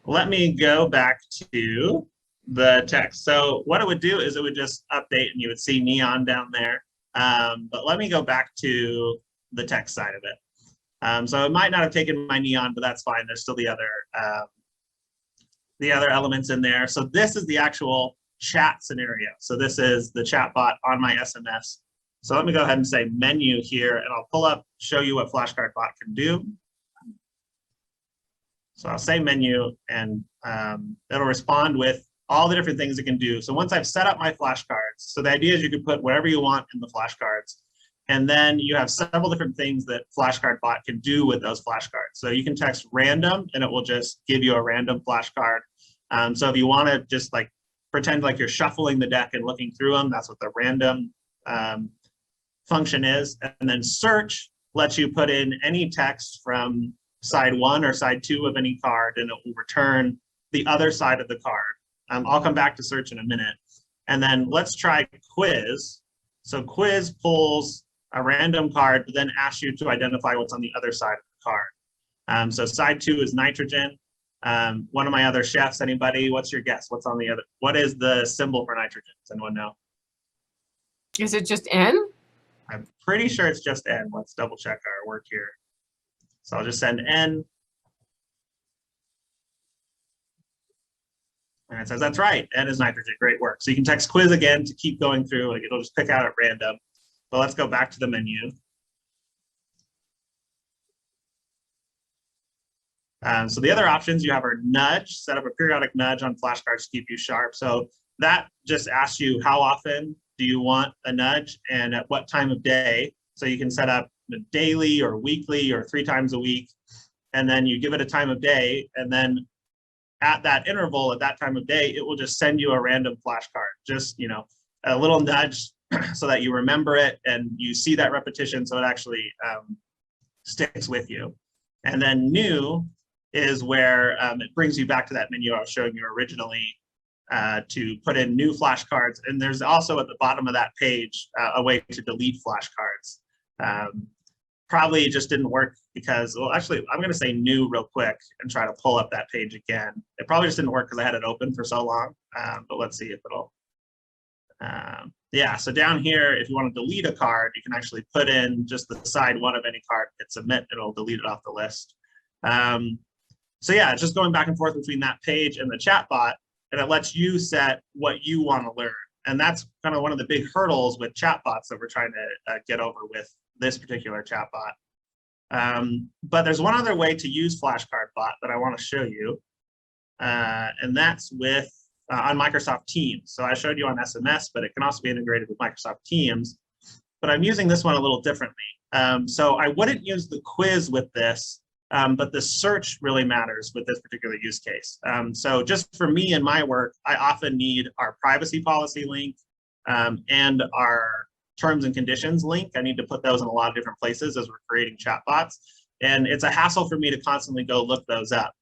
let me go back to the text. So what it would do is it would just update and you would see neon down there. But let me go back to the text side of it. So it might not have taken my neon, but that's fine. There's still the other elements in there. So this is the actual chat scenario. So this is the chat bot on my SMS. So let me go ahead and say menu here, and I'll pull up, show you what Flashcard Bot can do. So I'll say menu, and it'll respond with all the different things it can do. So once I've set up my flashcards, so the idea is you can put whatever you want in the flashcards, and then you have several different things that Flashcard Bot can do with those flashcards. So you can text random, and it will just give you a random flashcard. So if you want to just like pretend like you're shuffling the deck and looking through them, that's what the random function is. And then search lets you put in any text from side 1 or side 2 of any card, and it will return the other side of the card. I'll come back to search in a minute. And then let's try quiz. So quiz pulls a random card, but then asks you to identify what's on the other side of the card. So side 2 is nitrogen. One of my other chefs, anybody, what's your guess? What's on the other? What is the symbol for nitrogen? Does anyone know? Is it just N? I'm pretty sure it's just N. Let's double check our work here. So I'll just send N. And it says, that's right, N is nitrogen, great work. So you can text quiz again to keep going through, like it'll just pick out at random. But let's go back to the menu. So the other options you have are nudge, set up a periodic nudge on flashcards to keep you sharp. So that just asks you how often do you want a nudge and at what time of day. So you can set up daily or weekly or 3 times a week, and then you give it a time of day, and then at that interval, at that time of day, it will just send you a random flashcard, just, you know, a little nudge so that you remember it and you see that repetition so it actually sticks with you. And then new is where it brings you back to that menu I was showing you originally to put in new flashcards. And there's also at the bottom of that page a way to delete flashcards. probably just didn't work because, well, actually, I'm going to say new real quick and try to pull up that page again. It probably just didn't work because I had it open for so long, but let's see if it'll, yeah, so down here, if you want to delete a card, you can actually put in just the side one of any card, hit submit, it'll delete it off the list. So yeah, just going back and forth between that page and the chat bot, and it lets you set what you want to learn. And that's kind of one of the big hurdles with chatbots that we're trying to get over with this particular chatbot. But there's one other way to use Flashcard Bot that I want to show you, and that's with on Microsoft Teams. So I showed you on SMS, but it can also be integrated with Microsoft Teams. But I'm using this one a little differently. So I wouldn't use the quiz with this, but the search really matters with this particular use case. So just for me and my work, I often need our privacy policy link and our terms and conditions link. I need to put those in a lot of different places as we're creating chatbots. And it's a hassle for me to constantly go look those up.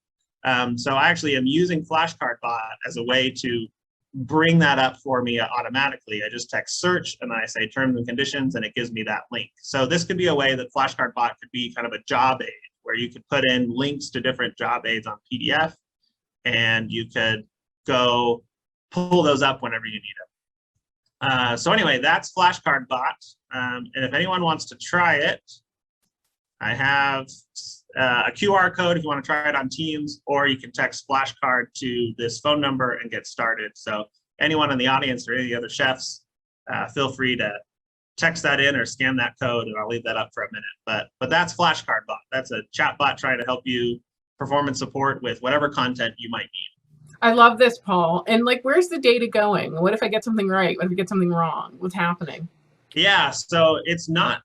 So I actually am using Flashcard Bot as a way to bring that up for me automatically. I just text search and I say terms and conditions and it gives me that link. So this could be a way that Flashcard Bot could be kind of a job aid where you could put in links to different job aids on PDF and you could go pull those up whenever you need them. So anyway, that's Flashcard Bot. And if anyone wants to try it, I have a QR code if you want to try it on Teams, or you can text Flashcard to this phone number and get started. So anyone in the audience or any other chefs, feel free to text that in or scan that code, and I'll leave that up for a minute. But that's Flashcard Bot. That's a chat bot trying to help you performance support with whatever content you might need. I love this, Paul. And like, where's the data going? What if I get something right? What if I get something wrong? What's happening? Yeah, so it's not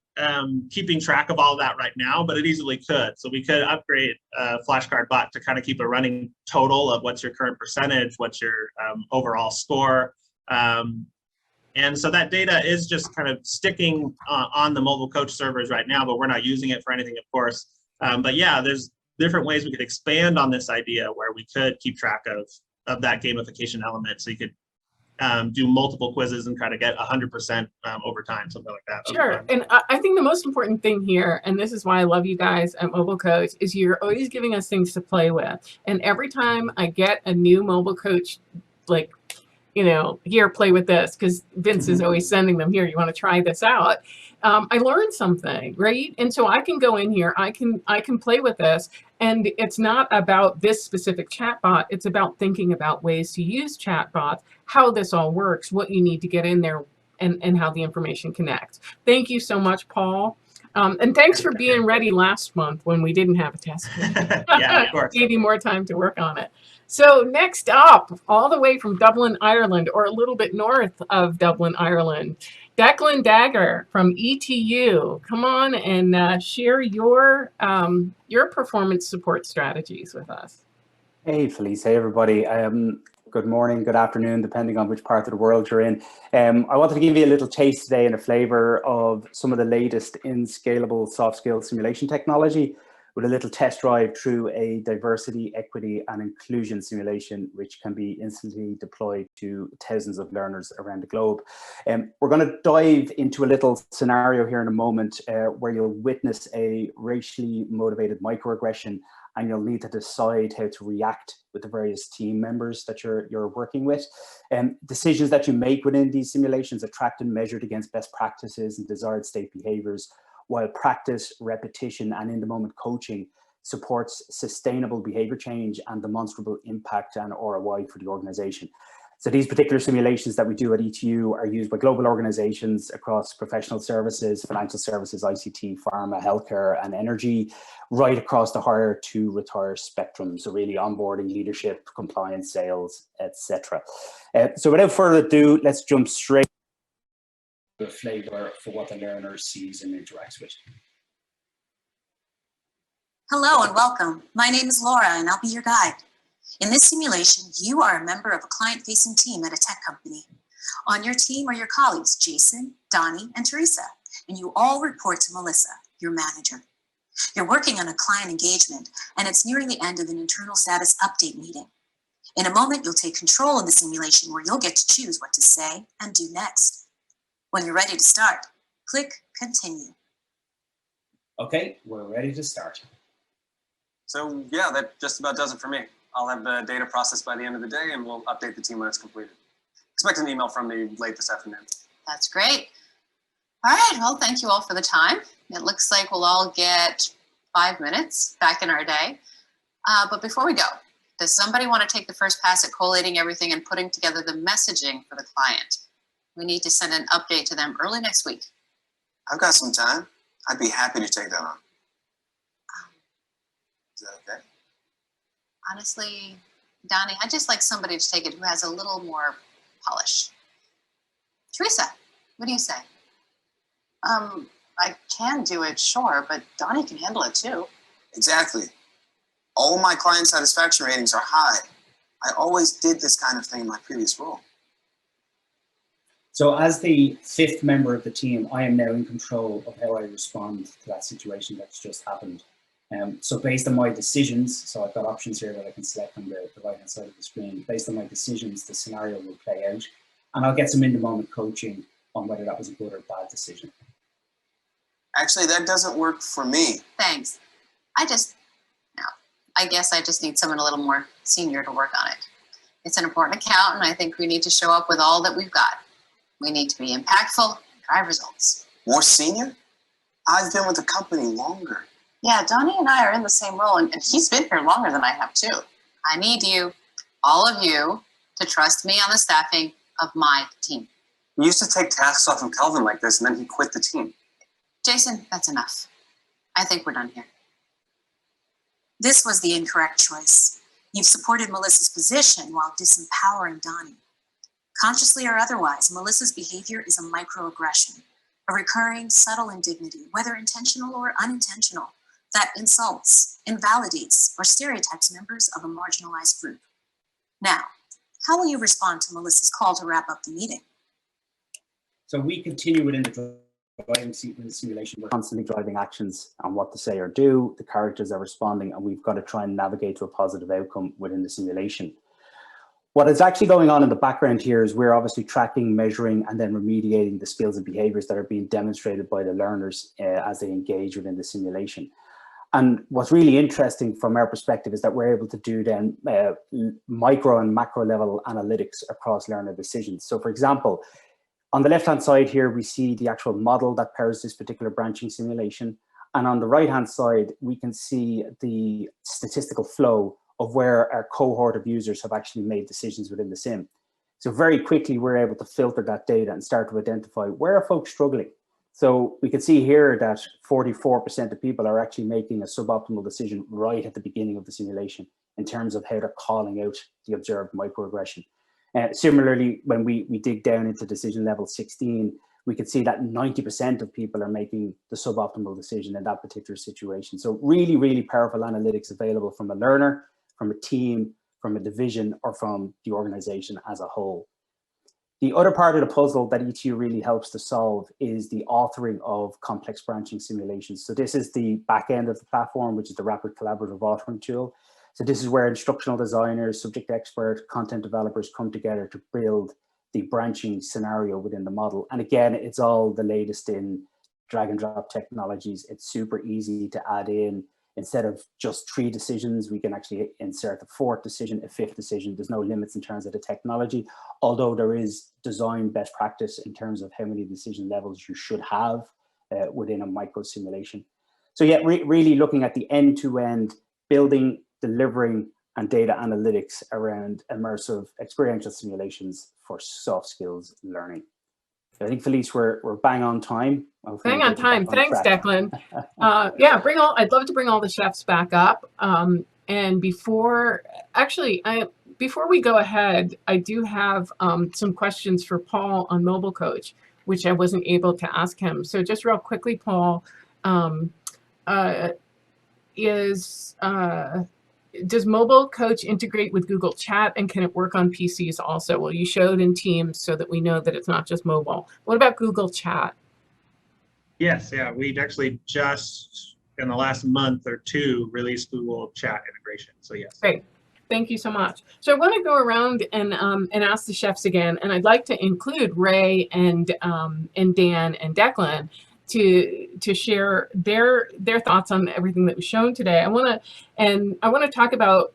keeping track of all of that right now, but it easily could. So we could upgrade Flashcard Bot to kind of keep a running total of what's your current percentage, what's your overall score. And so that data is just kind of sticking on the mobile coach servers right now, but we're not using it for anything, of course. But yeah, there's different ways we could expand on this idea where we could keep track of that gamification element. So you could do multiple quizzes and try to get 100% over time, something like that. Sure. And I think the most important thing here, and this is why I love you guys at Mobile Coach, is you're always giving us things to play with. And every time I get a new mobile coach, like, you know, here, play with this, because Vince is always sending them here. You want to try this out? I learned something, right? And so I can go in here, I can play with this, and it's not about this specific chatbot. It's about thinking about ways to use chatbots, how this all works, what you need to get in there, and how the information connects. Thank you so much, Paul. And thanks for being ready last month when we didn't have a test kit. Yeah, of course. Gave you more time to work on it. So next up, all the way from Dublin, Ireland, or a little bit north of Dublin, Ireland, Declan Dagger from ETU. Come on and share your performance support strategies with us. Hey, Phylise. Hey, everybody. Good morning, good afternoon, depending on which part of the world you're in. I wanted to give you a little taste today and a flavor of some of the latest in scalable soft skill simulation technology with a little test drive through a diversity, equity, and inclusion simulation, which can be instantly deployed to thousands of learners around the globe. We're going to dive into a little scenario here in a moment where you'll witness a racially motivated microaggression, and you'll need to decide how to react with the various team members that you're working with. Decisions that you make within these simulations are tracked and measured against best practices and desired state behaviors, while practice, repetition, and in-the-moment coaching supports sustainable behavior change and demonstrable impact and ROI for the organization. So these particular simulations that we do at ETU are used by global organizations across professional services, financial services, ICT, pharma, healthcare, and energy, right across the hire to retire spectrum. So really onboarding, leadership, compliance, sales, etc. So without further ado, let's jump straight to the flavor for what the learner sees and interacts with. Hello and welcome. My name is Laura and I'll be your guide. In this simulation, you are a member of a client-facing team at a tech company. On your team are your colleagues, Jason, Donnie, and Teresa, and you all report to Melissa, your manager. You're working on a client engagement, and it's nearing the end of an internal status update meeting. In a moment, you'll take control of the simulation where you'll get to choose what to say and do next. When you're ready to start, click Continue. Okay, we're ready to start. So yeah, that just about does it for me. I'll have the data processed by the end of the day and we'll update the team when it's completed. Expect an email from me late this afternoon. That's great. All right, well, thank you all for the time. It looks like we'll all get 5 minutes back in our day. But before we go, does somebody want to take the first pass at collating everything and putting together the messaging for the client? We need to send an update to them early next week. I've got some time. I'd be happy to take that on. Is that okay? Honestly, Donnie, I'd just like somebody to take it who has a little more polish. Teresa, what do you say? I can do it, sure, but Donnie can handle it too. Exactly. All my client satisfaction ratings are high. I always did this kind of thing in my previous role. So as the 5th member of the team, I am now in control of how I respond to that situation that's just happened. So based on my decisions, so I've got options here that I can select on the right-hand side of the screen. Based on my decisions, the scenario will play out, and I'll get some in-the-moment coaching on whether that was a good or bad decision. Actually, that doesn't work for me. Thanks. I guess I just need someone a little more senior to work on it. It's an important account, and I think we need to show up with all that we've got. We need to be impactful and drive results. More senior? I've been with the company longer. Yeah, Donnie and I are in the same role, and he's been here longer than I have too. I need you, all of you, to trust me on the staffing of my team. We used to take tasks off of Calvin like this, and then he quit the team. Jason, that's enough. I think we're done here. This was the incorrect choice. You've supported Melissa's position while disempowering Donnie. Consciously or otherwise, Melissa's behavior is a microaggression, a recurring, subtle indignity, whether intentional or unintentional, that insults, invalidates, or stereotypes members of a marginalized group. Now, how will you respond to Melissa's call to wrap up the meeting? So we continue within the driving seat in the simulation. We're constantly driving actions on what to say or do. The characters are responding, and we've got to try and navigate to a positive outcome within the simulation. What is actually going on in the background here is we're obviously tracking, measuring, and then remediating the skills and behaviors that are being demonstrated by the learners as they engage within the simulation. And what's really interesting from our perspective is that we're able to do then micro and macro level analytics across learner decisions. So for example, on the left-hand side here, we see the actual model that powers this particular branching simulation. And on the right-hand side, we can see the statistical flow of where our cohort of users have actually made decisions within the sim. So very quickly, we're able to filter that data and start to identify where are folks struggling. So we can see here that 44% of people are actually making a suboptimal decision right at the beginning of the simulation in terms of how they're calling out the observed microaggression. Similarly, when we dig down into decision level 16, we can see that 90% of people are making the suboptimal decision in that particular situation. So really, really powerful analytics available from a learner, from a team, from a division, or from the organization as a whole. The other part of the puzzle that ETU really helps to solve is the authoring of complex branching simulations. So this is the back end of the platform, which is the rapid collaborative authoring tool. So this is where instructional designers, subject expert, content developers come together to build the branching scenario within the model. And again, it's all the latest in drag and drop technologies. It's super easy to add in. Instead of just 3 decisions, we can actually insert a 4th decision, a 5th decision. There's no limits in terms of the technology, although there is design best practice in terms of how many decision levels you should have within a micro simulation. So yeah, really looking at the end-to-end building, delivering, and data analytics around immersive experiential simulations for soft skills learning. I think, Phylise, we're bang on time. Bang on time. Thanks, Declan. Yeah, I'd love to bring all the chefs back up. And before we go ahead, I do have some questions for Paul on Mobile Coach, which I wasn't able to ask him. So just real quickly, Paul, does Mobile Coach integrate with Google Chat, and can it work on PCs also? Well, you showed in Teams so that we know that it's not just mobile. What about Google Chat? Yes, yeah, we actually just in the last month or 2 released Google Chat integration. So yes. Great, thank you so much. So I want to go around and ask the chefs again, and I'd like to include Ray and Dan and Declan to share their thoughts on everything that was shown today. I want to talk about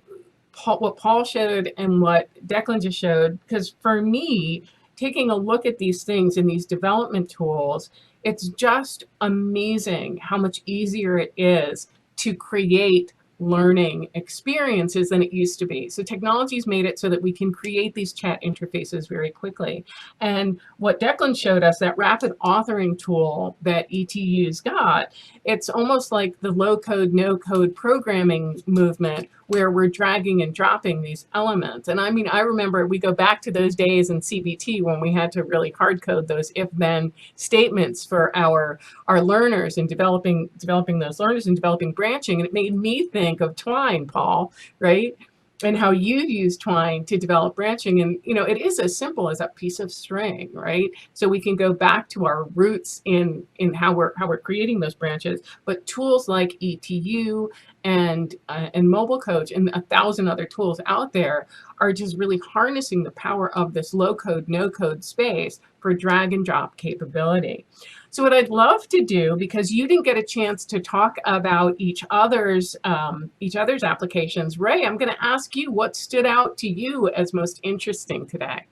what Paul showed and what Declan just showed, because for me, taking a look at these things and these development tools, it's just amazing how much easier it is to create learning experiences than it used to be. So technology's made it so that we can create these chat interfaces very quickly. And what Declan showed us, that rapid authoring tool that ETU's got, it's almost like the low code, no code programming movement where we're dragging and dropping these elements. And I mean, I remember we go back to those days in CBT when we had to really hard code those if-then statements for our learners and developing those learners and developing branching. And it made me think of Twine, Paul, right? And how you use Twine to develop branching. And, you know, it is as simple as a piece of string, right? So we can go back to our roots in how we're creating those branches. But tools like ETU and Mobile Coach and 1,000 other tools out there are just really harnessing the power of this low code, no code space for drag and drop capability. So what I'd love to do, because you didn't get a chance to talk about each other's applications, Ray, I'm going to ask you what stood out to you as most interesting today.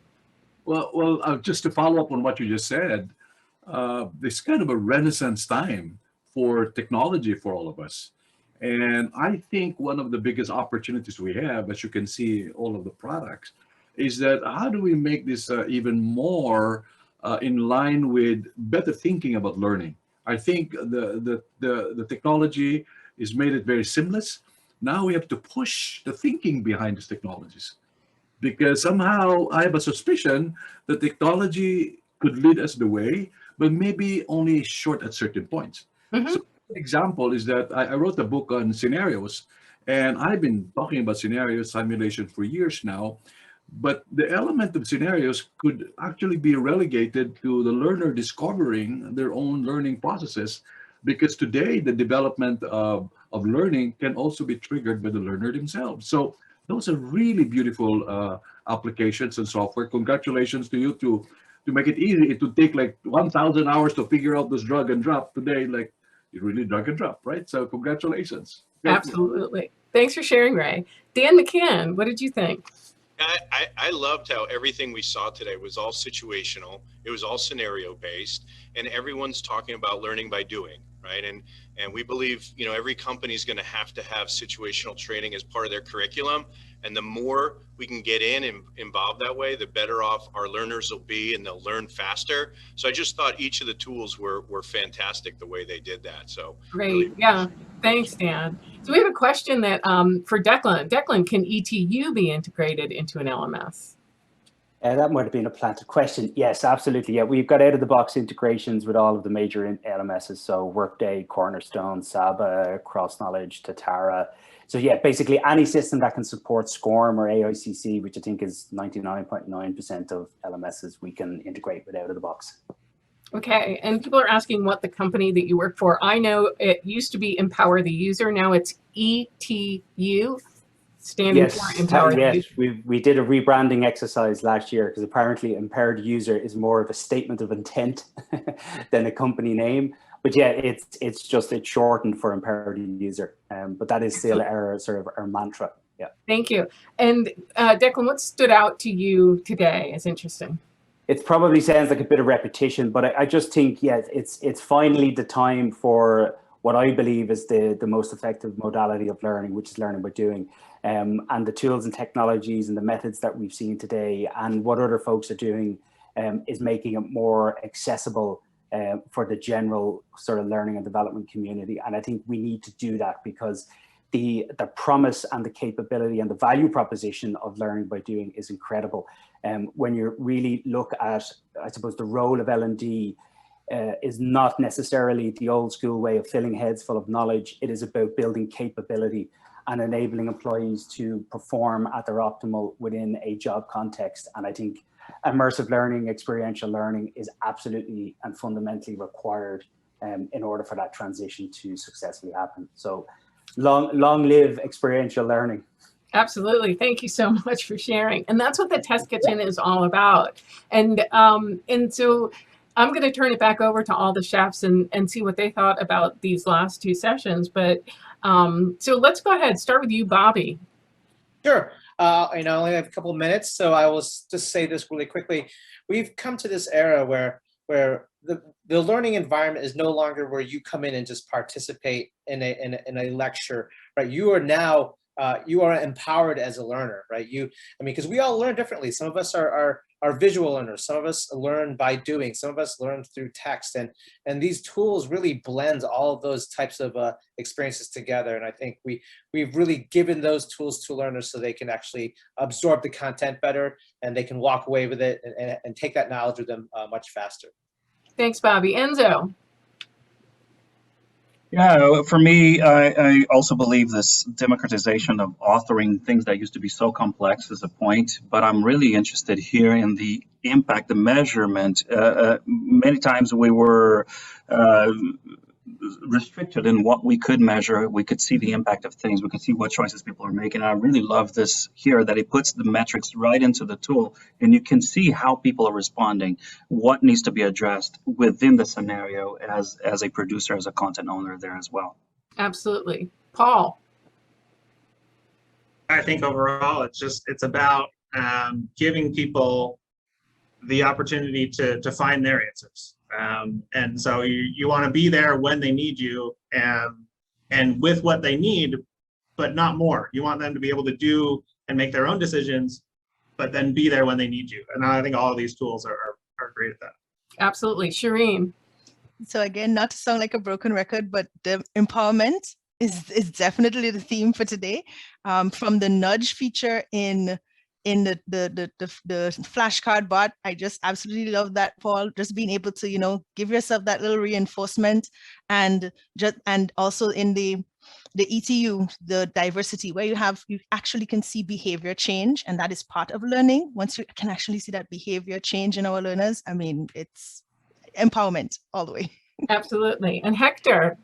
Well, just to follow up on what you just said, this kind of a renaissance time for technology for all of us. And I think one of the biggest opportunities we have, as you can see all of the products, is that how do we make this even more in line with better thinking about learning? I think the technology has made it very seamless. Now we have to push the thinking behind these technologies, because somehow I have a suspicion that technology could lead us the way, but maybe only short at certain points. Mm-hmm. So an example is that I wrote a book on scenarios, and I've been talking about scenario simulation for years now. But the element of scenarios could actually be relegated to the learner discovering their own learning processes, because today the development of learning can also be triggered by the learner themselves. So those are really beautiful applications and software. Congratulations to you to make it easy. It would take like 1,000 hours to figure out this drag and drop. Today, like, you really drag and drop, right? So congratulations. Absolutely. Thanks for sharing, Ray. Dan McCann, what did you think? I loved how everything we saw today was all situational. It was all scenario based, and everyone's talking about learning by doing, right? And we believe, you know, every company is going to have situational training as part of their curriculum. And the more we can get in and involved that way, the better off our learners will be, and they'll learn faster. So I just thought each of the tools were fantastic the way they did that. So great. Really, Yeah. Thanks, Dan. So we have a question that for Declan. Declan, can ETU be integrated into an LMS? That might have been a planted question. Yes, absolutely. Yeah, we've got out-of-the-box integrations with all of the major LMSs. So Workday, Cornerstone, Saba, CrossKnowledge, Tatara. So yeah, basically any system that can support SCORM or AICC, which I think is 99.9% of LMSs, we can integrate with out-of-the-box. Okay, and people are asking what the company that you work for. I know it used to be Empower the User. Now it's ETU. Standing for Empower the User. We did a rebranding exercise last year, because apparently Empowered User is more of a statement of intent than a company name. But yeah, it's shortened for Empowered User. But that is still our mantra. Yeah. Thank you. And Declan, what stood out to you today as interesting? It probably sounds like a bit of repetition, but I just think, yeah, it's finally the time for what I believe is the most effective modality of learning, which is learning by doing. And the tools and technologies and the methods that we've seen today and what other folks are doing is making it more accessible for the general sort of learning and development community. And I think we need to do that, because the promise and the capability and the value proposition of learning by doing is incredible. When you really look at, I suppose, the role of L&D is not necessarily the old school way of filling heads full of knowledge. It is about building capability and enabling employees to perform at their optimal within a job context. And I think immersive learning, experiential learning is absolutely and fundamentally required in order for that transition to successfully happen. So long live experiential learning. Absolutely. Thank you so much for sharing. And that's what the Test Kitchen is all about. And so I'm going to turn it back over to all the chefs and see what they thought about these last two sessions. But so let's go ahead. Start with you, Bobby. Sure. I only have a couple of minutes, so I will just say this really quickly. We've come to this era where the learning environment is no longer where you come in and just participate in a lecture, right? You are now you are empowered as a learner, right? Because we all learn differently. Some of us are visual learners. Some of us learn by doing. Some of us learn through text, and these tools really blend all of those types of experiences together. And I think we've really given those tools to learners so they can actually absorb the content better, and they can walk away with it and take that knowledge with them much faster. Thanks, Bobby. Enzo. Yeah, for me, I also believe this democratization of authoring things that used to be so complex is a point, but I'm really interested here in the impact, the measurement. Many times we were restricted in what we could measure. We could see the impact of things. We could see what choices people are making. And I really love this here, that it puts the metrics right into the tool, and you can see how people are responding, what needs to be addressed within the scenario as a producer, as a content owner there as well. Absolutely. Paul. I think overall, it's about giving people the opportunity to find their answers. And so you want to be there when they need you and with what they need, but not more. You want them to be able to do and make their own decisions, but then be there when they need you. And I think all of these tools are great at that. Absolutely. Shireen. So again, not to sound like a broken record, but the empowerment is definitely the theme for today. From the nudge feature in the flashcard bot, I just absolutely love that, Paul. Just being able to, give yourself that little reinforcement, and also in the ETU, the diversity, where you actually can see behavior change, and that is part of learning. Once you can actually see that behavior change in our learners, I mean, it's empowerment all the way. Absolutely. And Hector.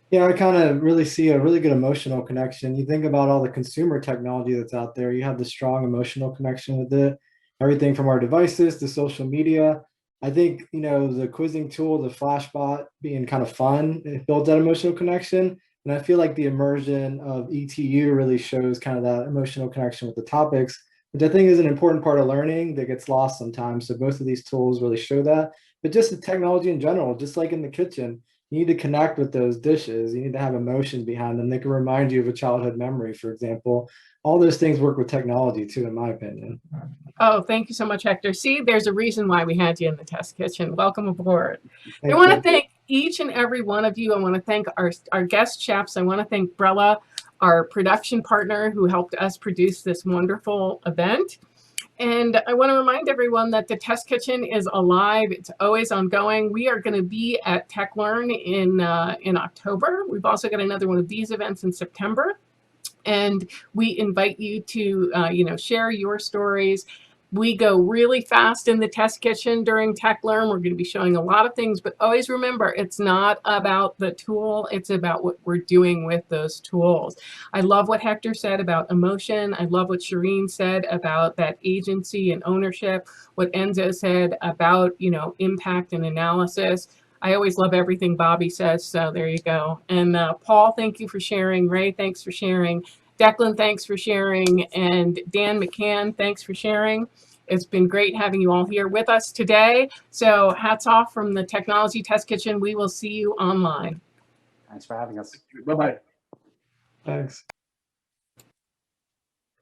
Yeah, I kind of really see a really good emotional connection. You think about all the consumer technology that's out there, you have the strong emotional connection with it, everything from our devices to social media. I think, the quizzing tool, the Flashbot being kind of fun, it builds that emotional connection. And I feel like the immersion of ETU really shows kind of that emotional connection with the topics, which I think is an important part of learning that gets lost sometimes. So both of these tools really show that. But just the technology in general, just like in the kitchen, you need to connect with those dishes. You need to have emotion behind them. They can remind you of a childhood memory, for example. All those things work with technology too, in my opinion. Oh, thank you so much, Hector. See, there's a reason why we had you in the test kitchen. Welcome aboard. Thank I want you. to thank each and every one of you. I want to thank our guest chefs. I want to thank Brella, our production partner, who helped us produce this wonderful event. And I want to remind everyone that the Test Kitchen is alive. It's always ongoing. We are going to be at TechLearn in October. We've also got another one of these events in September. And we invite you to, share your stories. We go really fast in the Test Kitchen during TechLearn. We're going to be showing a lot of things, but always remember, it's not about the tool. It's about what we're doing with those tools. I love what Hector said about emotion. I love what Shireen said about that agency and ownership. What Enzo said about, impact and analysis. I always love everything Bobby says, so there you go. And Paul, thank you for sharing. Ray, thanks for sharing. Declan, thanks for sharing. And Dan McCann, thanks for sharing. It's been great having you all here with us today. So hats off from the Technology Test Kitchen. We will see you online. Thanks for having us. Bye-bye. Thanks.